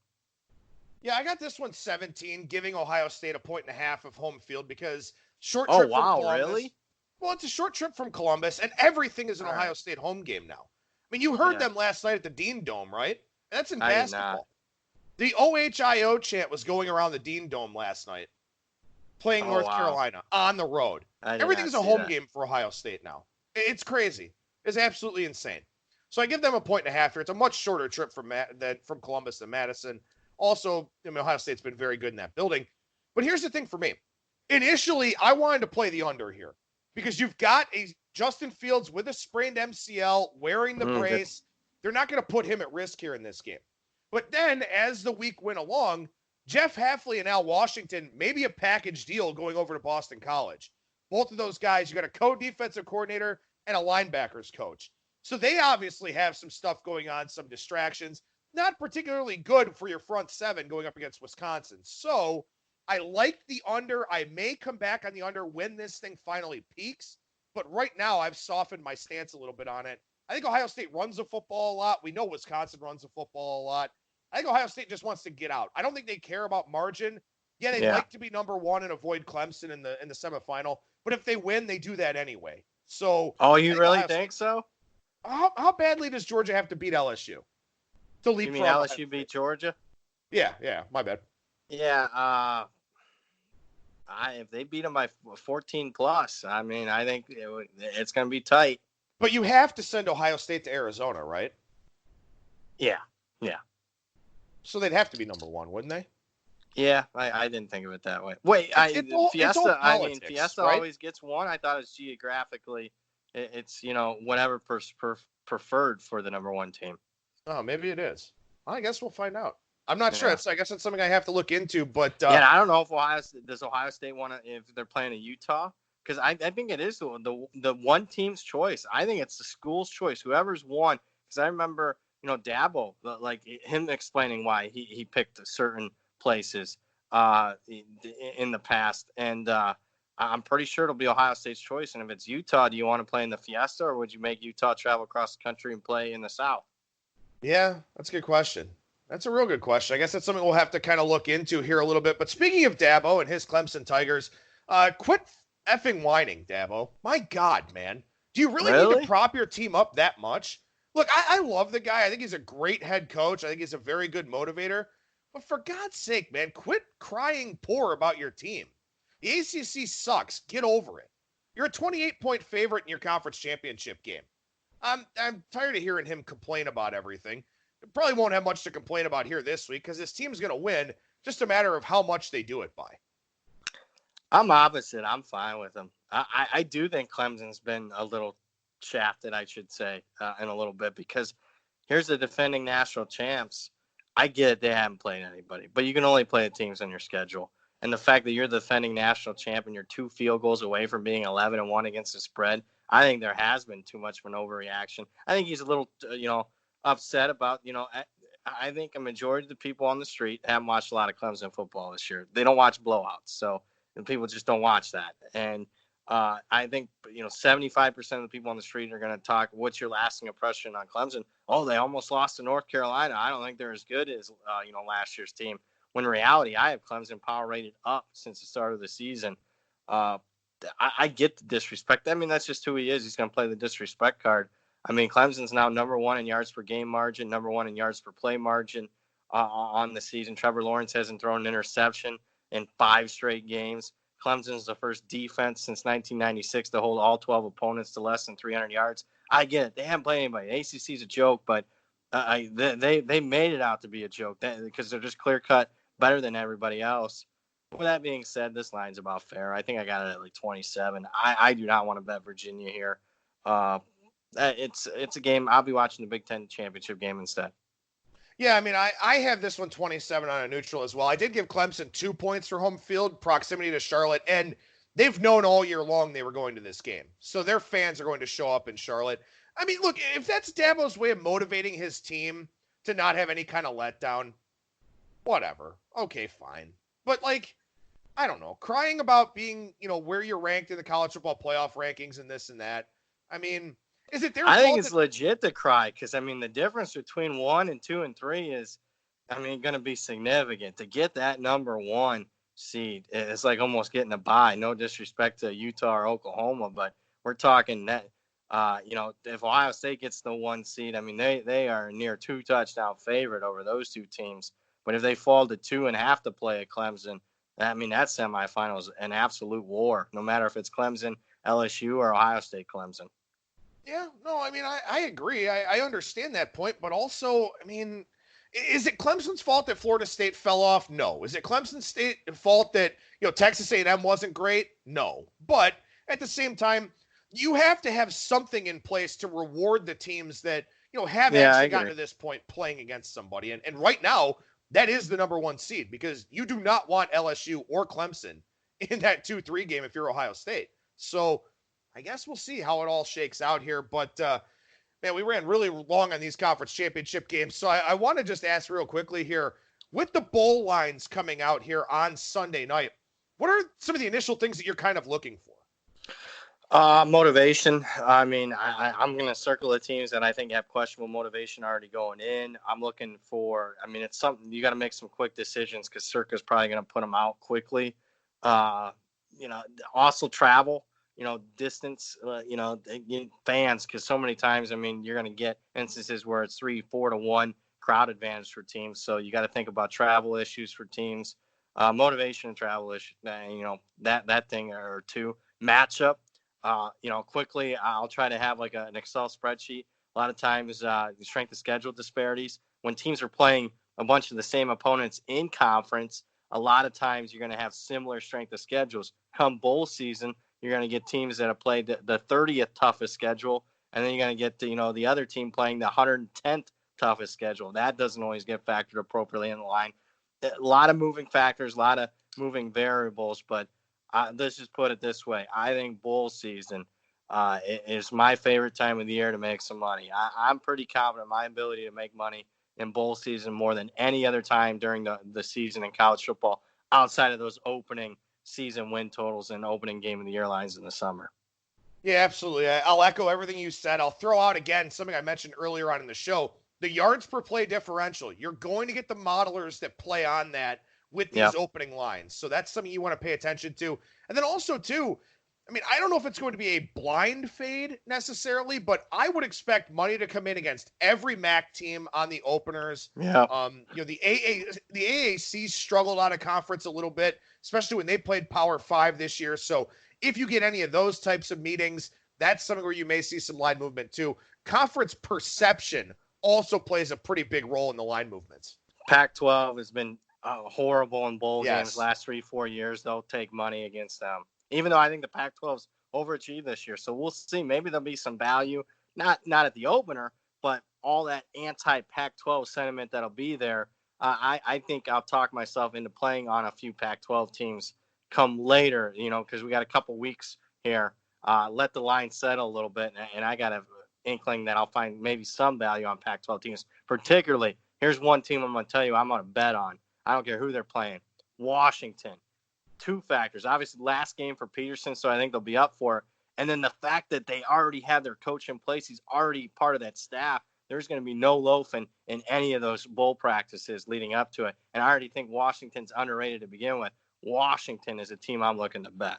Yeah, I got this one 17, giving Ohio State 1.5 of home field because short trip from Columbus. Really? Well, it's a short trip from Columbus, and everything is an Ohio State home game now. I mean, you heard them last night at the Dean Dome, right? And that's in basketball. The OHIO chant was going around the Dean Dome last night, playing North Carolina on the road. Everything's a home game for Ohio State now. It's crazy. It's absolutely insane. So I give them 1.5 here. It's a much shorter trip from Columbus to Madison. Also, Ohio State's been very good in that building. But here's the thing for me. Initially, I wanted to play the under here because you've got a Justin Fields with a sprained MCL wearing the brace. They're not going to put him at risk here in this game. But then as the week went along, Jeff Hafley and Al Washington, maybe a package deal going over to Boston College. Both of those guys, you got a co-defensive coordinator and a linebackers coach. So they obviously have some stuff going on, some distractions. Not particularly good for your front seven going up against Wisconsin. So I like the under. I may come back on the under when this thing finally peaks. But right now I've softened my stance a little bit on it. I think Ohio State runs the football a lot. We know Wisconsin runs the football a lot. I think Ohio State just wants to get out. I don't think they care about margin. Yeah, they'd like to be number one and avoid Clemson in the semifinal. But if they win, they do that anyway. So, you really think so? How badly does Georgia have to beat LSU? You mean LSU beat Georgia? Yeah, my bad. Yeah, if they beat them by 14 plus, I mean, I think it's going to be tight. But you have to send Ohio State to Arizona, right? Yeah. So they'd have to be number one, wouldn't they? Yeah, I didn't think of it that way. Wait, Fiesta right? Always gets one. I thought it's geographically, it's whatever preferred for the number one team. Oh, maybe it is. I guess we'll find out. I'm not sure. I guess it's something I have to look into. But I don't know if Ohio State want to, if they're playing at Utah, because I think it is the one team's choice. I think it's the school's choice. Whoever's won, because I remember Dabo, like him explaining why he picked certain places in the past, and I'm pretty sure it'll be Ohio State's choice. And if it's Utah, do you want to play in the Fiesta, or would you make Utah travel across the country and play in the South? Yeah, that's a good question. That's a real good question. I guess that's something we'll have to kind of look into here a little bit. But speaking of Dabo and his Clemson Tigers, quit effing whining, Dabo. My God, man. Do you really need to prop your team up that much? Look, I love the guy. I think he's a great head coach. I think he's a very good motivator. But for God's sake, man, quit crying poor about your team. The ACC sucks. Get over it. You're a 28-point favorite in your conference championship game. I'm tired of hearing him complain about everything. probably won't have much to complain about here this week because this team's going to win. Just a matter of how much they do it by. I'm opposite. I'm fine with them. I do think Clemson's been a little shafted, I should say, in a little bit, because here's the defending national champs. I get it, they haven't played anybody, but you can only play the teams on your schedule. And the fact that you're the defending national champ and you're 2 field goals away from being 11-1 against the spread, I think there has been too much of an overreaction. I think he's a little, upset about, I think a majority of the people on the street haven't watched a lot of Clemson football this year. They don't watch blowouts, so people just don't watch that. And I think 75% of the people on the street are going to talk. What's your lasting impression on Clemson? Oh, they almost lost to North Carolina. I don't think they're as good as last year's team. When in reality, I have Clemson power rated up since the start of the season. I get the disrespect. I mean, that's just who he is. He's going to play the disrespect card. I mean, Clemson's now number 1 in yards per game margin, number 1 in yards per play margin on the season. Trevor Lawrence hasn't thrown an interception in 5 straight games. Clemson's the first defense since 1996 to hold all 12 opponents to less than 300 yards. I get it. They haven't played anybody. ACC's a joke, but they made it out to be a joke because they're just clear-cut better than everybody else. With that being said, this line's about fair. I think I got it at like 27. I do not want to bet Virginia here. It's a game. I'll be watching the Big Ten championship game instead. Yeah, I mean, I have this one 27 on a neutral as well. I did give Clemson 2 points for home field proximity to Charlotte, and they've known all year long they were going to this game. So their fans are going to show up in Charlotte. I mean, look, if that's Dabo's way of motivating his team to not have any kind of letdown, whatever. Okay, fine. But, like, I don't know, crying about being, where you're ranked in the college football playoff rankings and this and that. I mean, is it their fault? I think it's legit to cry because, I mean, the difference between 1 and 2 and 3 is, going to be significant. To get that number 1 seed, it's like almost getting a bye. No disrespect to Utah or Oklahoma, but we're talking that, if Ohio State gets the 1 seed, I mean, they are near 2 touchdown favorite over those 2 teams. But if they fall to 2 and have to play at Clemson, I mean, that semifinal is an absolute war, no matter if it's Clemson, LSU, or Ohio State Clemson. Yeah, no, I mean, I agree. I understand that point, but also, I mean, is it Clemson's fault that Florida State fell off? No. Is it Clemson's fault that, Texas A&M wasn't great? No. But at the same time, you have to have something in place to reward the teams that, have actually gotten to this point playing against somebody. And right now, that is the number 1 seed because you do not want LSU or Clemson in that 2-3 game if you're Ohio State. So I guess we'll see how it all shakes out here. But, man, we ran really long on these conference championship games. So I want to just ask real quickly here, with the bowl lines coming out here on Sunday night, what are some of the initial things that you're kind of looking for? Motivation. I mean, I'm going to circle the teams that I think have questionable motivation already going in. I'm looking for, it's something you got to make some quick decisions because Circa's probably going to put them out quickly. Also travel, distance, fans, because so many times, you're going to get instances where it's 3-4 to 1 crowd advantage for teams. So you got to think about travel issues for teams, motivation and travel issue, that thing or two. Matchup. Quickly, I'll try to have like an Excel spreadsheet. A lot of times, the strength of schedule disparities. When teams are playing a bunch of the same opponents in conference, a lot of times you're going to have similar strength of schedules. Come bowl season, you're going to get teams that have played the 30th toughest schedule, and then you're going to get the other team playing the 110th toughest schedule. That doesn't always get factored appropriately in the line. A lot of moving factors, a lot of moving variables, but let's just put it this way. I think bowl season is my favorite time of the year to make some money. I'm pretty confident in my ability to make money in bowl season more than any other time during the season in college football outside of those opening season win totals and opening game of the year lines in the summer. Yeah, absolutely. I'll echo everything you said. I'll throw out again something I mentioned earlier on in the show, the yards per play differential. You're going to get the modelers that play on that with these opening lines. So that's something you want to pay attention to. And then also, too, I don't know if it's going to be a blind fade necessarily, but I would expect money to come in against every MAC team on the openers. Yeah. The AAC struggled out of conference a little bit, especially when they played Power 5 this year. So if you get any of those types of meetings, that's something where you may see some line movement too. Conference perception also plays a pretty big role in the line movements. Pac-12 has been horrible in bowl Yes. games last 3-4 years. They'll take money against them, even though I think the Pac-12's overachieved this year. So we'll see. Maybe there'll be some value, not at the opener, but all that anti-Pac-12 sentiment that'll be there. I think I'll talk myself into playing on a few Pac-12 teams come later, because we got a couple weeks here. Let the line settle a little bit, and I got an inkling that I'll find maybe some value on Pac-12 teams. Particularly, here's one team I'm going to tell you I'm going to bet on. I don't care who they're playing. Washington. 2 factors. Obviously, last game for Peterson, so I think they'll be up for it. And then the fact that they already have their coach in place, he's already part of that staff. There's going to be no loafing in any of those bowl practices leading up to it. And I already think Washington's underrated to begin with. Washington is a team I'm looking to bet.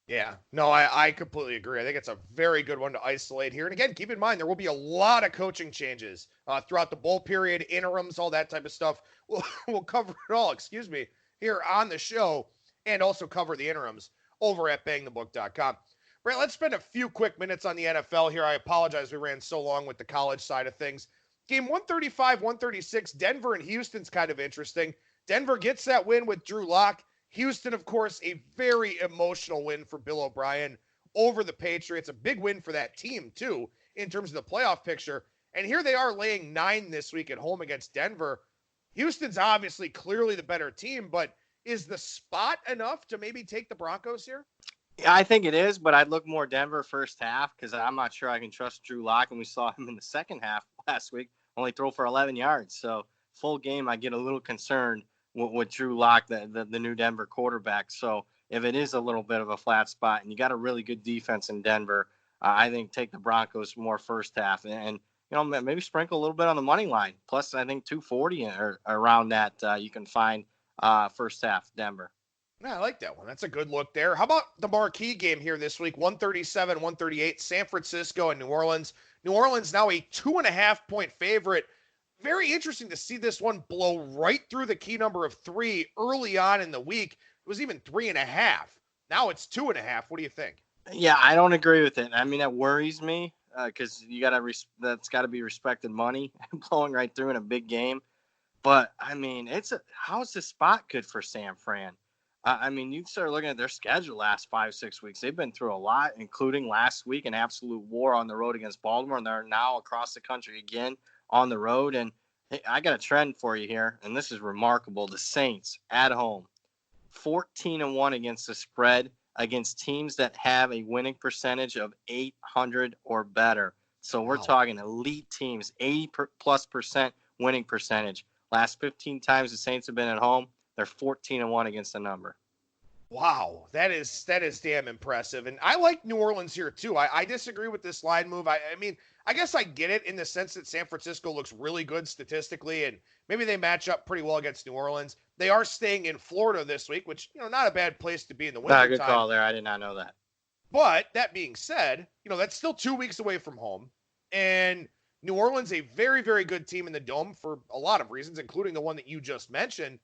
Yeah, no, I completely agree. I think it's a very good one to isolate here. And again, keep in mind, there will be a lot of coaching changes throughout the bowl period, interims, all that type of stuff. We'll cover it all, here on the show, and also cover the interims over at BangTheBook.com. Brett, let's spend a few quick minutes on the NFL here. I apologize we ran so long with the college side of things. Game 135, 136, Denver and Houston's kind of interesting. Denver gets that win with Drew Lock. Houston, of course, a very emotional win for Bill O'Brien over the Patriots. A big win for that team, too, in terms of the playoff picture. And here they are laying 9 this week at home against Denver. Houston's obviously clearly the better team, but is the spot enough to maybe take the Broncos here? Yeah, I think it is, but I'd look more Denver first half because I'm not sure I can trust Drew Lock, and we saw him in the second half last week only throw for 11 yards. So full game, I get a little concerned with Drew Lock, the new Denver quarterback. So if it is a little bit of a flat spot and you got a really good defense in Denver, I think take the Broncos more first half and maybe sprinkle a little bit on the money line. Plus, I think 240 or around that you can find first half Denver. Yeah, I like that one. That's a good look there. How about the marquee game here this week? 137, 138, San Francisco and New Orleans. New Orleans now a 2.5-point favorite. Very interesting to see this one blow right through the key number of 3 early on in the week. It was even 3.5. Now it's 2.5. What do you think? Yeah, I don't agree with it. I mean, that worries me because that's got to be respected money blowing right through in a big game. But I mean, how is this spot good for San Fran? I mean, you start looking at their schedule last 5-6 weeks. They've been through a lot, including last week, an absolute war on the road against Baltimore, and they're now across the country again on the road. And hey, I got a trend for you here, and this is remarkable. The Saints at home, 14-1 against the spread against teams that have a winning percentage of 800 or better. So we're talking elite teams, 80+% winning percentage. Last 15 times the Saints have been at home, they're 14-1 against the number. Wow, that is damn impressive. And I like New Orleans here, too. I disagree with this line move. I mean, I guess I get it in the sense that San Francisco looks really good statistically, and maybe they match up pretty well against New Orleans. They are staying in Florida this week, which, not a bad place to be in the winter Good time. call there. I did not know that. But that being said, that's still 2 weeks away from home. And New Orleans, a very, very good team in the Dome for a lot of reasons, including the one that you just mentioned.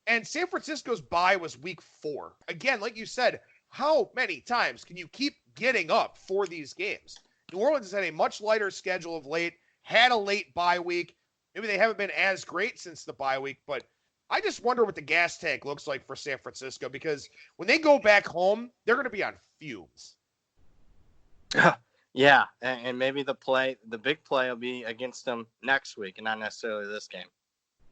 And San Francisco's bye was week 4. Again, like you said, how many times can you keep getting up for these games? New Orleans has had a much lighter schedule of late, had a late bye week. Maybe they haven't been as great since the bye week, but I just wonder what the gas tank looks like for San Francisco because when they go back home, they're going to be on fumes. Yeah, and maybe the big play will be against them next week and not necessarily this game.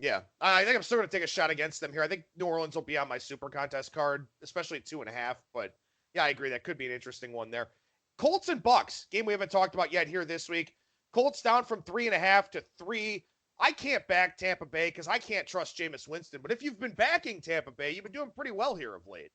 Yeah, I think I'm still going to take a shot against them here. I think New Orleans will be on my super contest card, especially at 2.5. But yeah, I agree. That could be an interesting one there. Colts and Bucks, game we haven't talked about yet here this week. Colts down from 3.5 to 3. I can't back Tampa Bay because I can't trust Jameis Winston. But if you've been backing Tampa Bay, you've been doing pretty well here of late.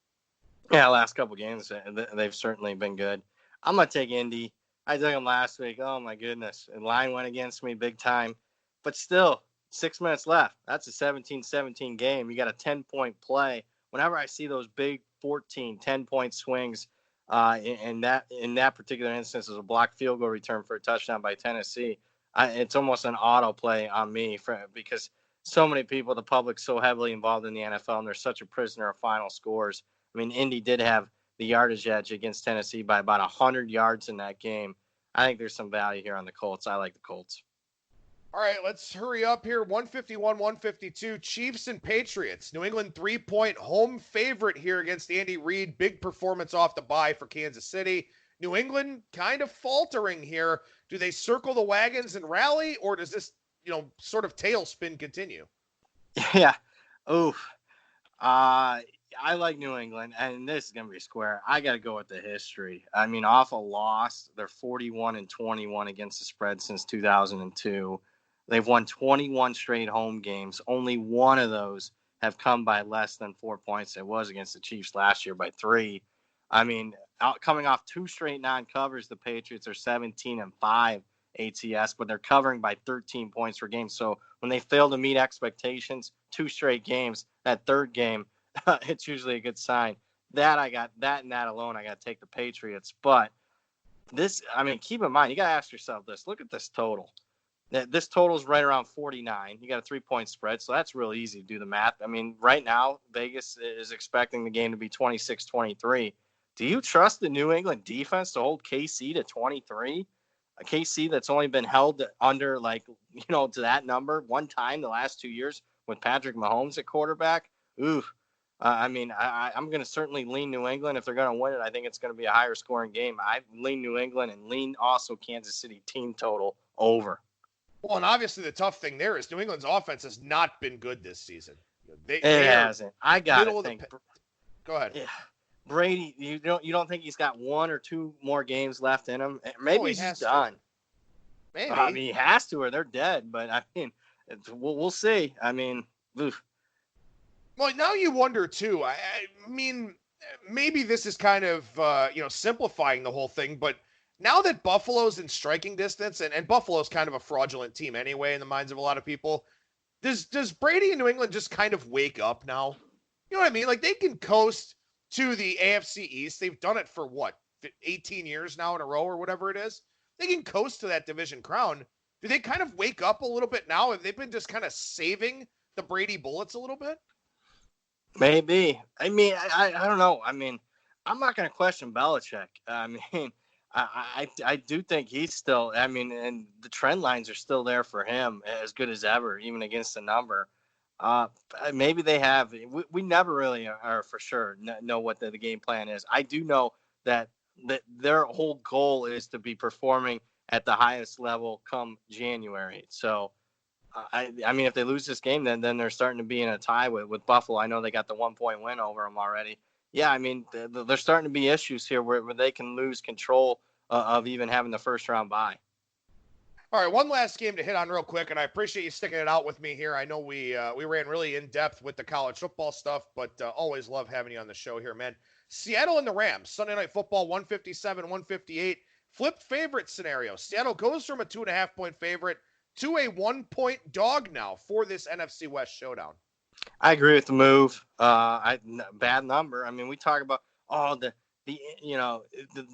Yeah, last couple games, they've certainly been good. I'm going to take Indy. I took them last week. Oh, my goodness. And line went against me big time. But still, 6 minutes left. That's a 17-17 game. You got a 10-point play. Whenever I see those big 14, 10-point swings, in that particular instance, is a blocked field goal return for a touchdown by Tennessee. It's almost an auto play on me because so many people, the public, so heavily involved in the NFL, and they're such a prisoner of final scores. I mean, Indy did have the yardage edge against Tennessee by about 100 yards in that game. I think there's some value here on the Colts. I like the Colts. All right, let's hurry up here. 151, 152. Chiefs and Patriots. New England 3-point home favorite here against Andy Reid. Big performance off the bye for Kansas City. New England kind of faltering here. Do they circle the wagons and rally, or does this, sort of tailspin continue? Yeah. Oof. I like New England, and this is going to be square. I got to go with the history. I mean, off a loss, they're 41-21 against the spread since 2002. They've won 21 straight home games. Only one of those have come by less than 4 points. It was against the Chiefs last year by 3. I mean, coming off 2 straight non-covers, the Patriots are 17-5 ATS, but they're covering by 13 points per game. So when they fail to meet expectations, 2 straight games, that third game, it's usually a good sign. That and that alone, I got to take the Patriots. But this, I mean, keep in mind, you got to ask yourself this. Look at this total. This total is right around 49. You got a 3-point spread, so that's real easy to do the math. I mean, right now, Vegas is expecting the game to be 26-23. Do you trust the New England defense to hold KC to 23? A KC that's only been held under, to that number one time the last 2 years with Patrick Mahomes at quarterback? Ooh. I'm going to certainly lean New England. If they're going to win it, I think it's going to be a higher scoring game. I lean New England and lean also Kansas City team total over. Well, and obviously the tough thing there is New England's offense has not been good this season. It hasn't. I got to think. Go ahead. Yeah. Brady, you don't think he's got 1 or 2 more games left in him? Maybe he's done. Maybe. I mean, he has to, or they're dead. But I mean, we'll see. I mean, oof. Well, now you wonder too. I mean, maybe this is kind of simplifying the whole thing, but now that Buffalo's in striking distance, and Buffalo's kind of a fraudulent team anyway in the minds of a lot of people, does Brady in New England just kind of wake up now? You know what I mean? Like, they can coast to the AFC East. They've done it for 18 years now in a row or whatever it is. They can coast to that division crown. Do they kind of wake up a little bit now? Have they been just kind of saving the Brady bullets a little bit? Maybe. I mean, I don't know. I mean, I'm not going to question Belichick. I mean, I do think he's still, I mean, and the trend lines are still there for him as good as ever, even against the number. Maybe they have. We never really are for sure know what the game plan is. I do know that their whole goal is to be performing at the highest level come January. So, I mean, if they lose this game, then they're starting to be in a tie with Buffalo. I know they got the 1-point win over them already. Yeah, I mean, there's starting to be issues here where they can lose control of even having the first round bye. All right, one last game to hit on real quick, and I appreciate you sticking it out with me here. I know we ran really in-depth with the college football stuff, but always love having you on the show here, man. Seattle and the Rams, Sunday Night Football, 157, 158. Flip favorite scenario. Seattle goes from a 2.5-point favorite to a 1-point dog now for this NFC West showdown. I agree with the move. Bad number. I mean, we talk about the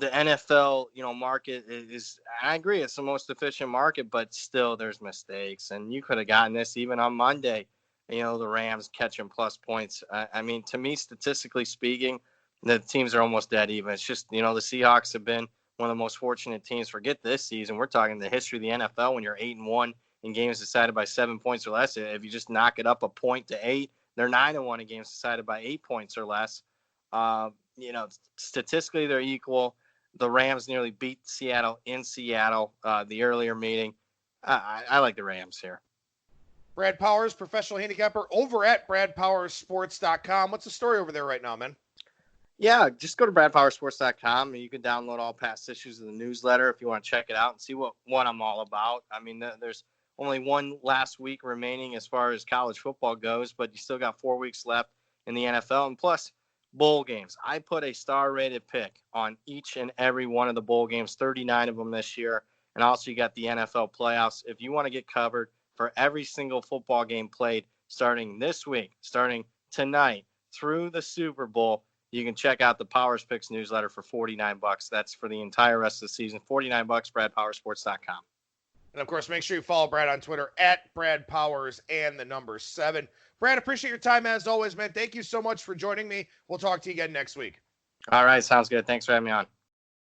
NFL market is. I agree, it's the most efficient market, but still there's mistakes, and you could have gotten this even on Monday. The Rams catching plus points. I mean, to me, statistically speaking, the teams are almost dead even. It's just the Seahawks have been one of the most fortunate teams. Forget this season. We're talking the history of the NFL when you're 8-1 in games decided by 7 points or less. If you just knock it up a point to 8, they're 9-1 in games decided by 8 points or less. Statistically, they're equal. The Rams nearly beat Seattle in Seattle, the earlier meeting. I like the Rams here. Brad Powers, professional handicapper over at BradPowersSports.com. What's the story over there right now, man? Yeah, just go to BradPowerSports.com, and you can download all past issues of the newsletter if you want to check it out and see what I'm all about. I mean, there's only one last week remaining as far as college football goes, but you still got 4 weeks left in the NFL. And plus, bowl games. I put a star-rated pick on each and every one of the bowl games, 39 of them this year. And also you got the NFL playoffs. If you want to get covered for every single football game played starting this week, starting tonight through the Super Bowl, you can check out the Powers Picks newsletter for $49. That's for the entire rest of the season. $49, BradPowerSports.com. And, of course, make sure you follow Brad on Twitter at Brad Powers and the number 7. Brad, appreciate your time as always, man. Thank you so much for joining me. We'll talk to you again next week. All right. Sounds good. Thanks for having me on.